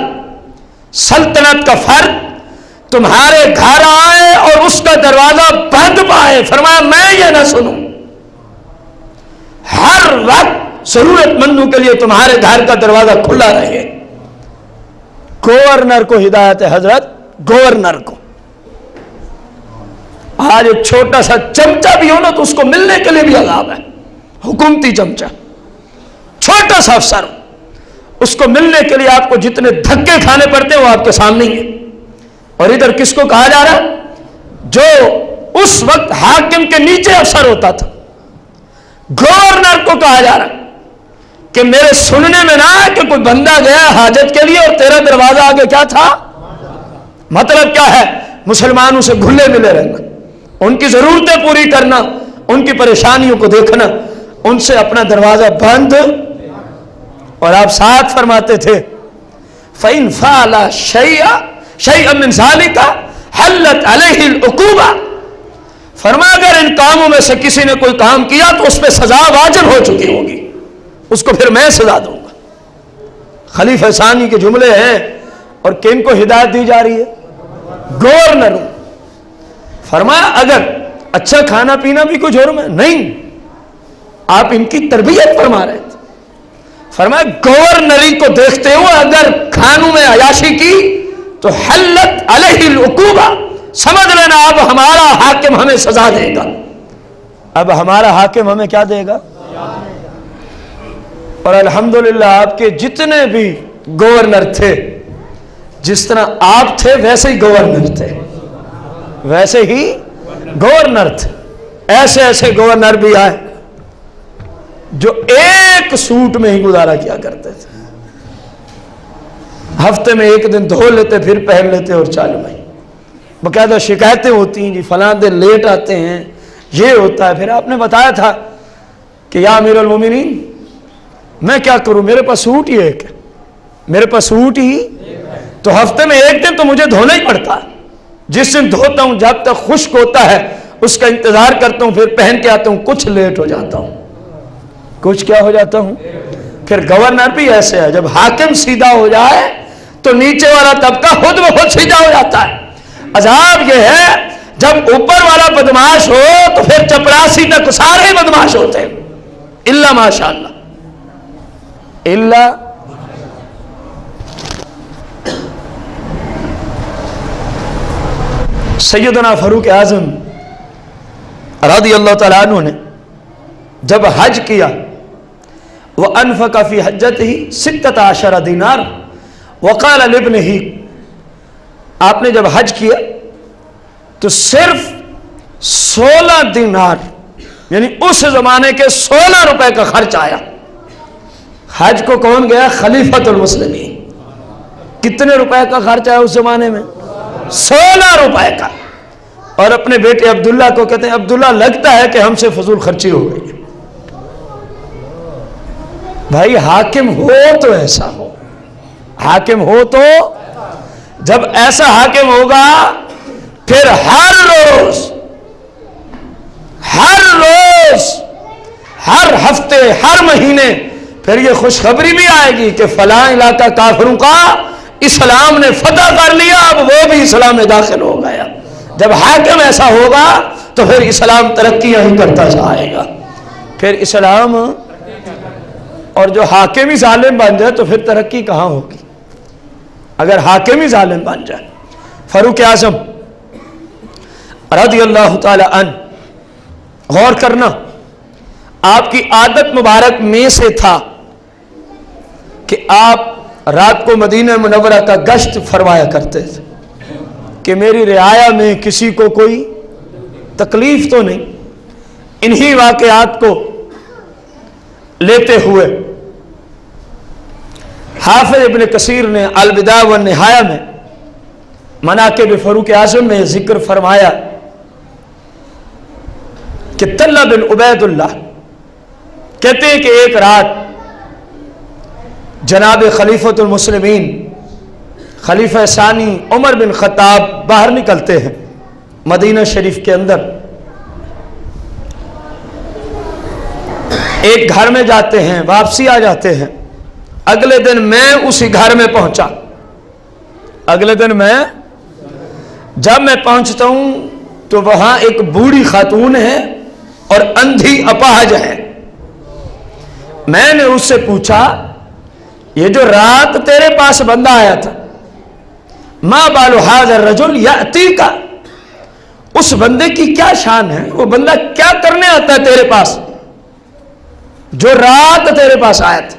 Speaker 1: سلطنت کا فرد تمہارے گھر آئے اور اس کا دروازہ بند پائے، فرمایا میں یہ نہ سنوں، ہر وقت ضرورت مندوں کے لیے تمہارے گھر کا دروازہ کھلا رہے۔ گورنر کو ہدایت ہے حضرت، گورنر کو آج ایک چھوٹا سا چمچہ بھی ہو نا تو اس کو ملنے کے لیے بھی عذاب ہے، حکومتی چمچہ، چھوٹا سا افسر اس کو ملنے کے لیے آپ کو جتنے دھکے کھانے پڑتے ہیں وہ آپ کے سامنے ہی ہیں. اور ادھر کس کو کہا جا رہا ہے؟ جو اس وقت حاکم کے نیچے افسر ہوتا تھا، گورنر کو کہا جا رہا ہے کہ میرے سننے میں نہ آئے کہ کوئی بندہ گیا حاجت کے لیے اور تیرا دروازہ آگے کیا تھا. مطلب کیا ہے؟ مسلمانوں سے گھلے ملے رہنا، ان کی ضرورتیں پوری کرنا، ان کی پریشانیوں کو دیکھنا، ان سے اپنا دروازہ بند. اور آپ ساتھ فرماتے تھے فَإِنْ فَعَلَ شَيْئًا مِنْ ذَلِكَ حَلَّتْ عَلَيْهِ الْعُقُوبَةُ. فرمایا اگر ان کاموں میں سے کسی نے کوئی کام کیا تو اس پہ سزا واجب ہو چکی ہوگی، اس کو پھر میں سزا دوں گا. خلیفہ ثانی کے جملے ہیں اور کن کو ہدایت دی جا رہی ہے؟ گورنروں. فرمایا اگر اچھا کھانا پینا بھی کوئی جرم ہے نہیں، آپ ان کی تربیت فرما رہے تھے. فرمایا گورنری کو دیکھتے ہوئے اگر کھانوں میں عیاشی کی تو حلت علیہ العقوبہ، سمجھ لینا اب ہمارا حاکم ہمیں سزا دے گا. اب ہمارا حاکم ہمیں کیا دے گا؟ اور الحمدللہ آپ کے جتنے بھی گورنر تھے، جس طرح آپ تھے ویسے ہی گورنر تھے، ویسے ہی گورنر تھے. ایسے ایسے گورنر بھی آئے جو ایک سوٹ میں ہی گزارا کیا کرتے تھے، ہفتے میں ایک دن دھو لیتے پھر پہن لیتے اور چالو میں. باقاعدہ شکایتیں ہوتی ہیں جی فلاں دن لیٹ آتے ہیں، یہ ہوتا ہے. پھر آپ نے بتایا تھا کہ یا امیر المومنین میں کیا کروں، میرے پاس سوٹ ہی ایک ہے، میرے پاس سوٹ ہی تو ہفتے میں ایک دن تو مجھے دھونا ہی پڑتا ہے. جس دن دھوتا ہوں جب تک خشک ہوتا ہے اس کا انتظار کرتا ہوں، پھر پہن کے آتا ہوں، کچھ لیٹ ہو جاتا ہوں، کچھ کیا ہو جاتا ہوں. پھر گورنر بھی ایسے ہے، جب حاکم سیدھا ہو جائے تو نیچے والا طبقہ خود بخود سیدھا ہو جاتا ہے. عذاب یہ ہے جب اوپر والا بدماش ہو تو پھر چپراسی تک سارے بدماش ہوتے ہیں، الا ماشاء اللہ. الا سیدنا فاروق اعظم رضی اللہ تعالیٰ عنہ نے جب حج کیا وَأَنْفَقَ فِي حَجَّتِهِ 16 دینار وَقَالَ لِابْنِهِ، آپ نے جب حج کیا تو صرف 16 دینار یعنی اس زمانے کے 16 روپے کا خرچ آیا. حج کو کون گیا؟ خلیفۃ المسلمین. کتنے روپے کا خرچ آیا اس زمانے میں؟ 16 روپے کا. اور اپنے بیٹے عبداللہ کو کہتے ہیں عبداللہ لگتا ہے کہ ہم سے فضول خرچی ہو گئی. بھائی حاکم ہو تو ایسا ہو، حاکم ہو تو جب ایسا حاکم ہوگا پھر ہر روز ہر ہفتے ہر مہینے پھر یہ خوشخبری بھی آئے گی کہ فلاں علاقہ کافروں کا اسلام نے فتح کر لیا، اب وہ بھی اسلام میں داخل ہو گیا. جب حاکم ایسا ہوگا تو پھر اسلام ترقیاں ہی کرتا جائے گا. پھر اسلام، اور جو حاکم ہی ظالم بن جائے تو پھر ترقی کہاں ہوگی اگر حاکم ہی ظالم بن جائے. فاروق اعظم رضی اللہ تعالی عنہ، غور کرنا، آپ کی عادت مبارک میں سے تھا کہ آپ رات کو مدینہ منورہ کا گشت فرمایا کرتے تھے کہ میری رعایا میں کسی کو کوئی تکلیف تو نہیں. انہی واقعات کو لیتے ہوئے حافظ ابن کثیر نے البدایہ والنہایہ میں مناقب فاروق اعظم میں ذکر فرمایا کہ طلحہ بن عبید اللہ کہتے ہیں کہ ایک رات جناب خلیفۃ المسلمین خلیفہ ثانی عمر بن خطاب باہر نکلتے ہیں مدینہ شریف کے اندر. ایک گھر میں جاتے ہیں، واپسی آ جاتے ہیں. اگلے دن میں اسی گھر میں پہنچا. اگلے دن میں جب میں پہنچتا ہوں تو وہاں ایک بوڑھی خاتون ہے اور اندھی اپاہج ہے. میں نے اس سے پوچھا یہ جو رات تیرے پاس بندہ آیا تھا ما بال ھذا الرجل یاتیک، اس بندے کی کیا شان ہے، وہ بندہ کیا کرنے آتا ہے تیرے پاس جو رات تیرے پاس آیا تھا.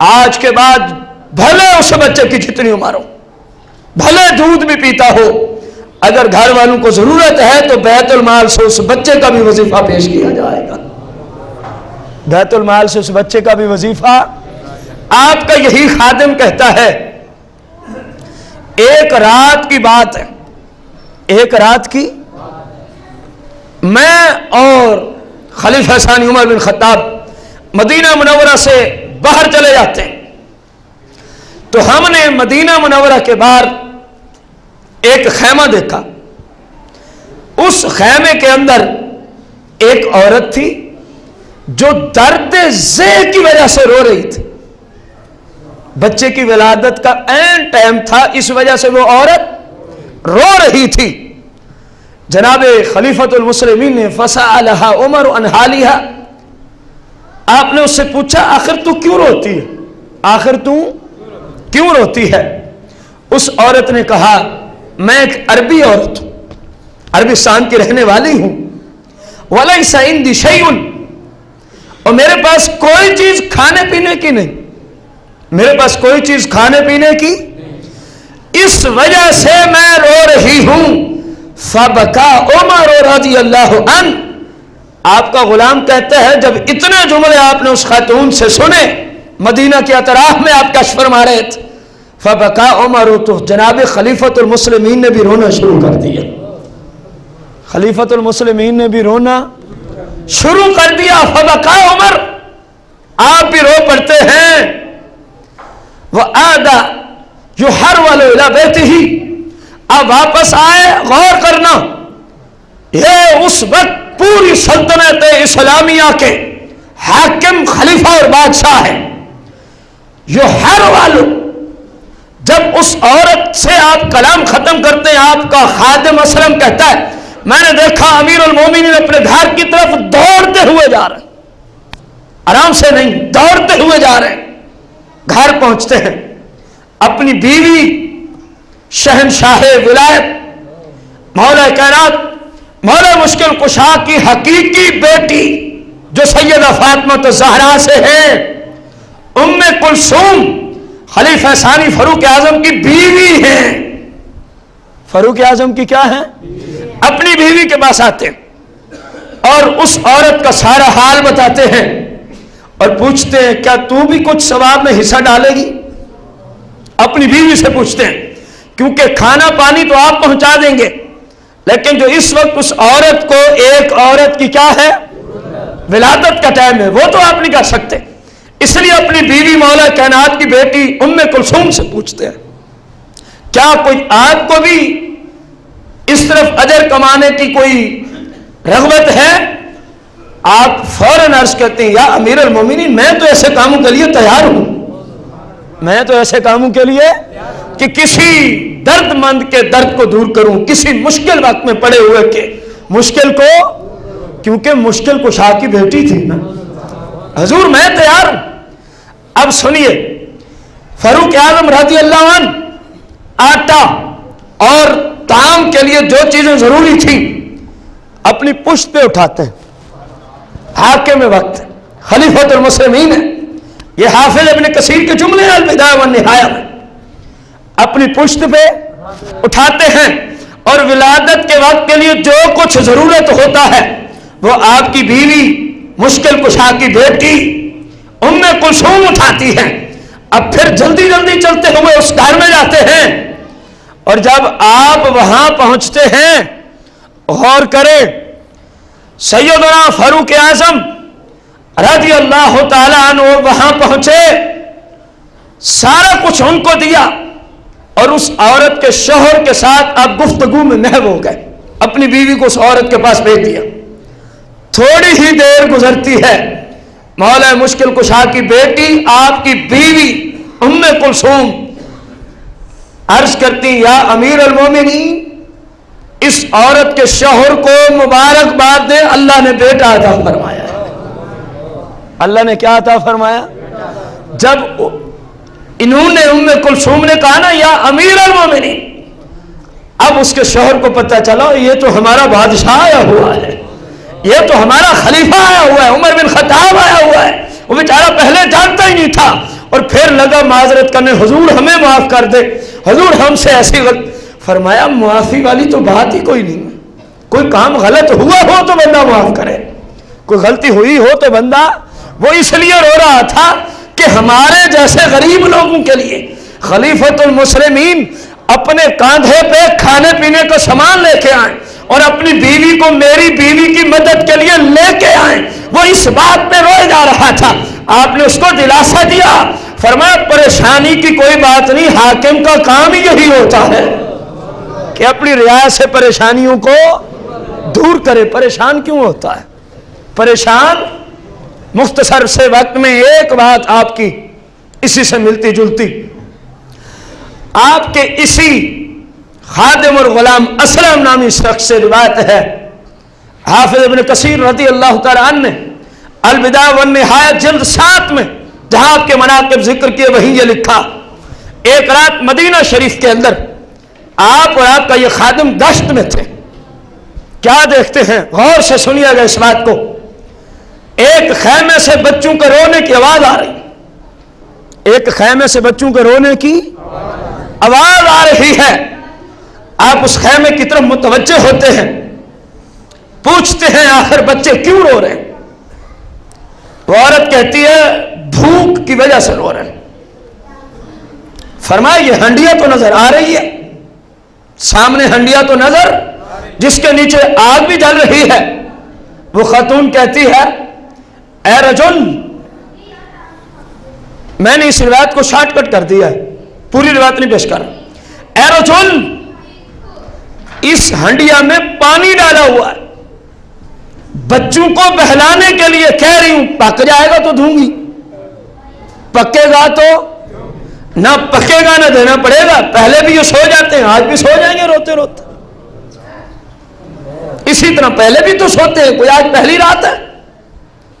Speaker 1: آج کے بعد بھلے اس بچے کی جتنی عمر ہو، بھلے دودھ بھی پیتا ہو، اگر گھر والوں کو ضرورت ہے تو بیت المال سے اس بچے کا بھی وظیفہ پیش کیا جائے گا، بیت المال سے اس بچے کا بھی وظیفہ۔ آپ کا یہی خادم کہتا ہے، ایک رات کی بات ہے، ایک رات کی، میں اور خلیفہ ثانی عمر بن خطاب مدینہ منورہ سے باہر چلے جاتے ہیں، تو ہم نے مدینہ منورہ کے باہر ایک خیمہ دیکھا، اس خیمے کے اندر ایک عورت تھی جو درد ذیل کی وجہ سے رو رہی تھی، بچے کی ولادت کا عین ٹائم تھا، اس وجہ سے وہ عورت رو رہی تھی۔ جناب خلیفۃ المسلمین نے فسألها عمر عن حالها، آپ نے اس سے پوچھا آخر تو کیوں روتی ہے، آخر تو کیوں روتی ہے؟ اس عورت نے کہا میں ایک عربی عورت ہوں، عربستان کی رہنے والی ہوں، وَلَيْسَ عِنْدِي شَيْءٌ، اور میرے پاس کوئی چیز کھانے پینے کی نہیں، میرے پاس کوئی چیز کھانے پینے کی، اس وجہ سے میں رو رہی ہوں۔ فَبَكَى عمر رضی اللہ عنہ، آپ کا غلام کہتا ہے جب اتنے جملے آپ نے اس خاتون سے سنے، مدینہ کے اطراف میں آپ کشف فرما رہے تھے، فَبَكَى عمر، تو جناب خلیفۃ المسلمین نے بھی رونا شروع کر دیا، خلیفۃ المسلمین نے بھی رونا شروع کر دیا۔ فَبَكَى عمر، آپ بھی رو پڑتے ہیں۔ وَعَادَ يُحَرْوَلُ إِلَى بَيْتِهِ، اب واپس آئے، غور کرنا، یہ اس وقت پوری سلطنت اسلامیہ کے حاکم، خلیفہ اور بادشاہ ہے۔ يُحَرْوَلُ، جب اس عورت سے آپ کلام ختم کرتے ہیں، آپ کا خادم اسلم کہتا ہے میں نے دیکھا امیر المومنین اپنے گھر کی طرف دوڑتے ہوئے جا رہے ہیں، آرام سے نہیں، دوڑتے ہوئے جا رہے ہیں، گھر پہنچتے ہیں، اپنی بیوی شہنشاہ ولایت مولا کائنات مولا مشکل کشا کی حقیقی بیٹی جو سیدہ فاطمہ الزہرا سے ہے، ام کلثوم خلیفہ ثانی فاروق اعظم کی بیوی ہیں، فاروق اعظم کی کیا ہے؟ اپنی بیوی کے پاس آتے ہیں اور اس عورت کا سارا حال بتاتے ہیں اور پوچھتے ہیں کیا تو بھی کچھ ثواب میں حصہ ڈالے گی؟ اپنی بیوی سے پوچھتے ہیں، کیونکہ کھانا پانی تو آپ پہنچا دیں گے، لیکن جو اس وقت اس عورت کو، ایک عورت کی کیا ہے؟ ولادت کا ٹائم ہے، وہ تو آپ نہیں کر سکتے، اس لیے اپنی بیوی مولا کائنات کی بیٹی ام کلثوم سے پوچھتے ہیں کیا کوئی آپ کو بھی اس طرف اجر کمانے کی کوئی رغبت ہے؟ آپ فوراً عرض کرتے ہیں یا امیر المومنین میں تو ایسے کاموں کے لیے تیار ہوں، میں تو ایسے کاموں کے لیے کہ کسی درد مند کے درد کو دور کروں، کسی مشکل وقت میں پڑے ہوئے کے مشکل کو، کیونکہ مشکل کشا کی بیٹی تھی نا، حضور میں تیار ہوں۔ اب سنیے، فاروق اعظم رضی اللہ عنہ آٹا اور طعام کے لیے جو چیزیں ضروری تھیں اپنی پشت پہ اٹھاتے ہیں، حاکم وقت خلیفۃ المسلمین ہے، یہ حافظ ابن کثیر کے جملے ہیں البدایہ والنہایہ میں، اپنی پشت پہ اٹھاتے ہیں اور ولادت کے وقت کے لیے جو کچھ ضرورت ہوتا ہے وہ آپ کی بیوی مشکل کشا کی بیٹی ام کلثوم اٹھاتی ہے۔ اب پھر جلدی جلدی چلتے ہوئے اس گھر میں جاتے ہیں اور جب آپ وہاں پہنچتے ہیں، غور کریں، سیدنا فاروق اعظم رضی اللہ تعالیٰ عنہ وہاں پہنچے، سارا کچھ ان کو دیا اور اس عورت کے شوہر کے ساتھ آپ گفتگو میں محو ہو گئے، اپنی بیوی کو اس عورت کے پاس بھیج دیا۔ تھوڑی ہی دیر گزرتی ہے، مولا مشکل کشا کی بیٹی آپ کی بیوی ام کلثوم عرض کرتی یا امیر المومنین، اس عورت کے شوہر کو مبارکباد دیں، اللہ نے بیٹا عطا فرمایا ہے۔ اللہ نے کیا عطا فرمایا؟ جب انہوں نے ام کلثوم نے کہا نا یا امیر المومنین، اب اس کے شوہر کو پتہ چلا یہ تو ہمارا بادشاہ آیا ہوا ہے، یہ تو ہمارا خلیفہ آیا ہوا ہے، عمر بن خطاب آیا ہوا ہے۔ وہ بیچارہ پہلے جانتا ہی نہیں تھا، اور پھر لگا معذرت کرنے، حضور ہمیں معاف کر دے، حضور ہم سے ایسی غلطی. فرمایا معافی والی تو بات ہی کوئی نہیں. کوئی کام غلط ہوا ہو تو بندہ معاف کرے، کوئی غلطی ہوئی ہو تو بندہ، وہ اس لیے رو رہا تھا کہ ہمارے جیسے غریب لوگوں کے لیے خلیفۃ المسلمین اپنے کاندھے پہ کھانے پینے کا سامان لے کے آئیں اور اپنی بیوی کو میری بیوی کی مدد کے لیے لے کے آئیں. وہ اس بات پہ روئے جا رہا تھا. آپ نے اس کو دلاسا دیا، فرمایا پریشانی کی کوئی بات نہیں، حاکم کا کام ہی یہی ہوتا ہے کہ اپنی رعایا سے پریشانیوں کو دور کرے. پریشان کیوں ہوتا ہے؟ پریشان مختصر سے وقت میں ایک بات آپ کی اسی سے ملتی جلتی، آپ کے اسی خادم اور غلام اسلم نامی شخص سے روایت ہے. حافظ ابن کثیر رضی اللہ تعالیٰ عنہ نے البدایہ والنہایہ جلد 7 میں جہاں آپ کے مناقب ذکر کیے وہیں یہ لکھا، ایک رات مدینہ شریف کے اندر آپ اور آپ کا یہ خادم گشت میں تھے. کیا دیکھتے ہیں؟ غور سے سنیے گا اس بات کو. ایک خیمے سے بچوں کے رونے کی آواز آ رہی، ایک خیمے سے بچوں کے رونے کی آواز آ رہی ہے. آپ اس خیمے کی طرف متوجہ ہوتے ہیں، پوچھتے ہیں آخر بچے کیوں رو رہے ہیں؟ وہ عورت کہتی ہے بھوک کی وجہ سے رو رہے ہیں. فرمایا یہ ہنڈیا تو نظر آ رہی ہے، سامنے ہنڈیا تو نظر جس کے نیچے آگ بھی جل رہی ہے. وہ خاتون کہتی ہے اے رجل، میں نے اس روایت کو شارٹ کٹ کر دیا ہے، پوری روایت نہیں پیش کر رہا. اے رجل، اس ہنڈیا میں پانی ڈالا ہوا ہے، بچوں کو بہلانے کے لیے کہہ رہی ہوں، پک جائے گا تو دوں گی، پکے گا تو نہ پکے گا نہ دینا پڑے گا. پہلے بھی یہ سو جاتے ہیں، آج بھی سو جائیں گے روتے روتے. اسی طرح پہلے بھی تو سوتے ہیں، کوئی آج پہلی رات ہے.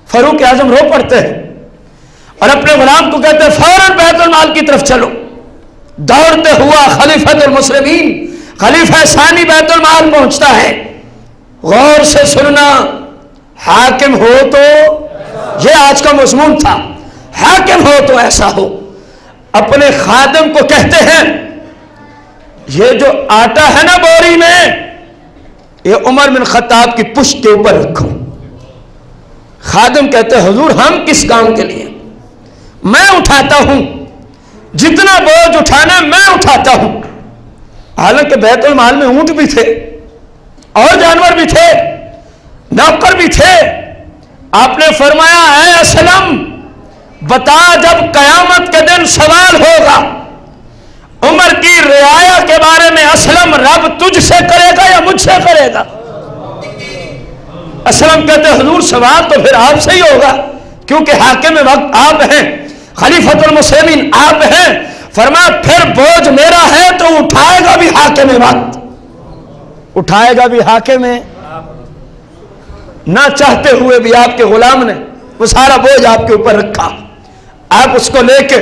Speaker 1: فاروق اعظم رو پڑتے ہیں اور اپنے غلام کو کہتے ہیں فوراً بیت المال کی طرف چلو. دوڑتے ہوا خلیفۃ المسلمین خلیفہ ثانی بیت المال پہنچتا ہے. غور سے سننا، حاکم ہو تو، یہ آج کا مضمون تھا، حاکم ہو تو ایسا ہو. اپنے خادم کو کہتے ہیں یہ جو آٹا ہے نا بوری میں، یہ عمر بن خطاب کی پشت کے اوپر رکھو. خادم کہتے ہیں حضور ہم کس کام کے لیے؟ میں اٹھاتا ہوں، جتنا بوجھ اٹھانا میں اٹھاتا ہوں. حالانکہ بیت المال میں اونٹ بھی تھے اور جانور بھی تھے، نوکر بھی تھے. آپ نے فرمایا اے اسلم بتا جب قیامت کے دن سوال ہوگا عمر کی رعایا کے بارے میں، اسلم رب تجھ سے کرے گا یا مجھ سے کرے گا؟ اسلم کہتے حضور سوال تو پھر آپ سے ہی ہوگا، کیونکہ حاکم وقت آپ ہیں، خلیفۃ المسلمین آپ ہیں. فرمایا پھر بوجھ میرا ہے تو اٹھائے گا بھی حاکم وقت، اٹھائے گا بھی حاکم ہے. نہ چاہتے ہوئے بھی آپ کے غلام نے وہ سارا بوجھ آپ کے اوپر رکھا. آپ اس کو لے کے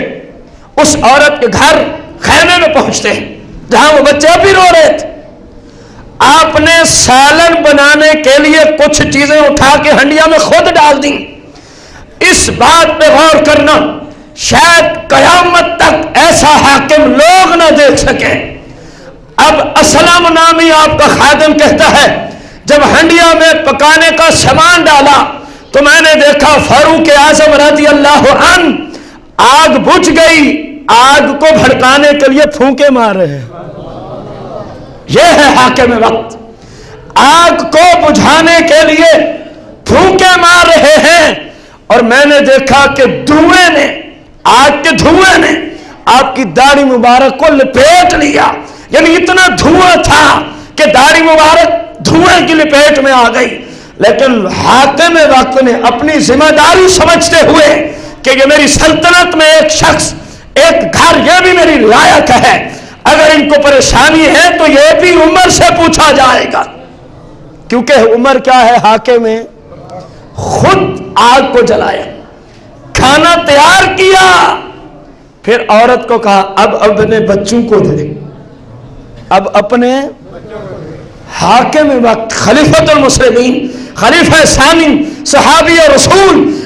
Speaker 1: اس عورت کے گھر خیمے میں پہنچتے ہیں جہاں وہ بچے اب بھی رو رہے تھے. آپ نے سالن بنانے کے لیے کچھ چیزیں اٹھا کے ہنڈیا میں خود ڈال دی. اس بات پہ غور کرنا، شاید قیامت تک ایسا حاکم لوگ نہ دیکھ سکے. اب اسلم نامی آپ کا خادم کہتا ہے جب ہنڈیا میں پکانے کا سامان ڈالا تو میں نے دیکھا فاروق اعظم رضی اللہ عنہ آگ بجھ گئی، آگ کو بھڑکانے کے لیے پھونکے مار رہے ہیں. یہ ہے حاکم وقت، آگ کو بجھانے کے لیے پھونکے مار رہے ہیں. اور میں نے دیکھا کہ دھوئیں نے، آگ کے دھوئیں نے آپ کی داڑھی مبارک کو لپیٹ لیا. یعنی اتنا دھواں تھا کہ داڑھی مبارک دھوئیں کی لپیٹ میں آ گئی. لیکن حاکم وقت نے اپنی ذمہ داری سمجھتے ہوئے کہ یہ میری سلطنت میں ایک شخص، ایک گھر، یہ بھی میری رعایت ہے، اگر ان کو پریشانی ہے تو یہ بھی عمر سے پوچھا جائے گا. کیونکہ عمر کیا ہے؟ حاکم ہے. خود آگ کو جلایا، کھانا تیار کیا، پھر عورت کو کہا اب اپنے بچوں کو دے. اب اپنے حاکم وقت خلیفۃ المسلمین خلیفہ ثانی صحابی رسول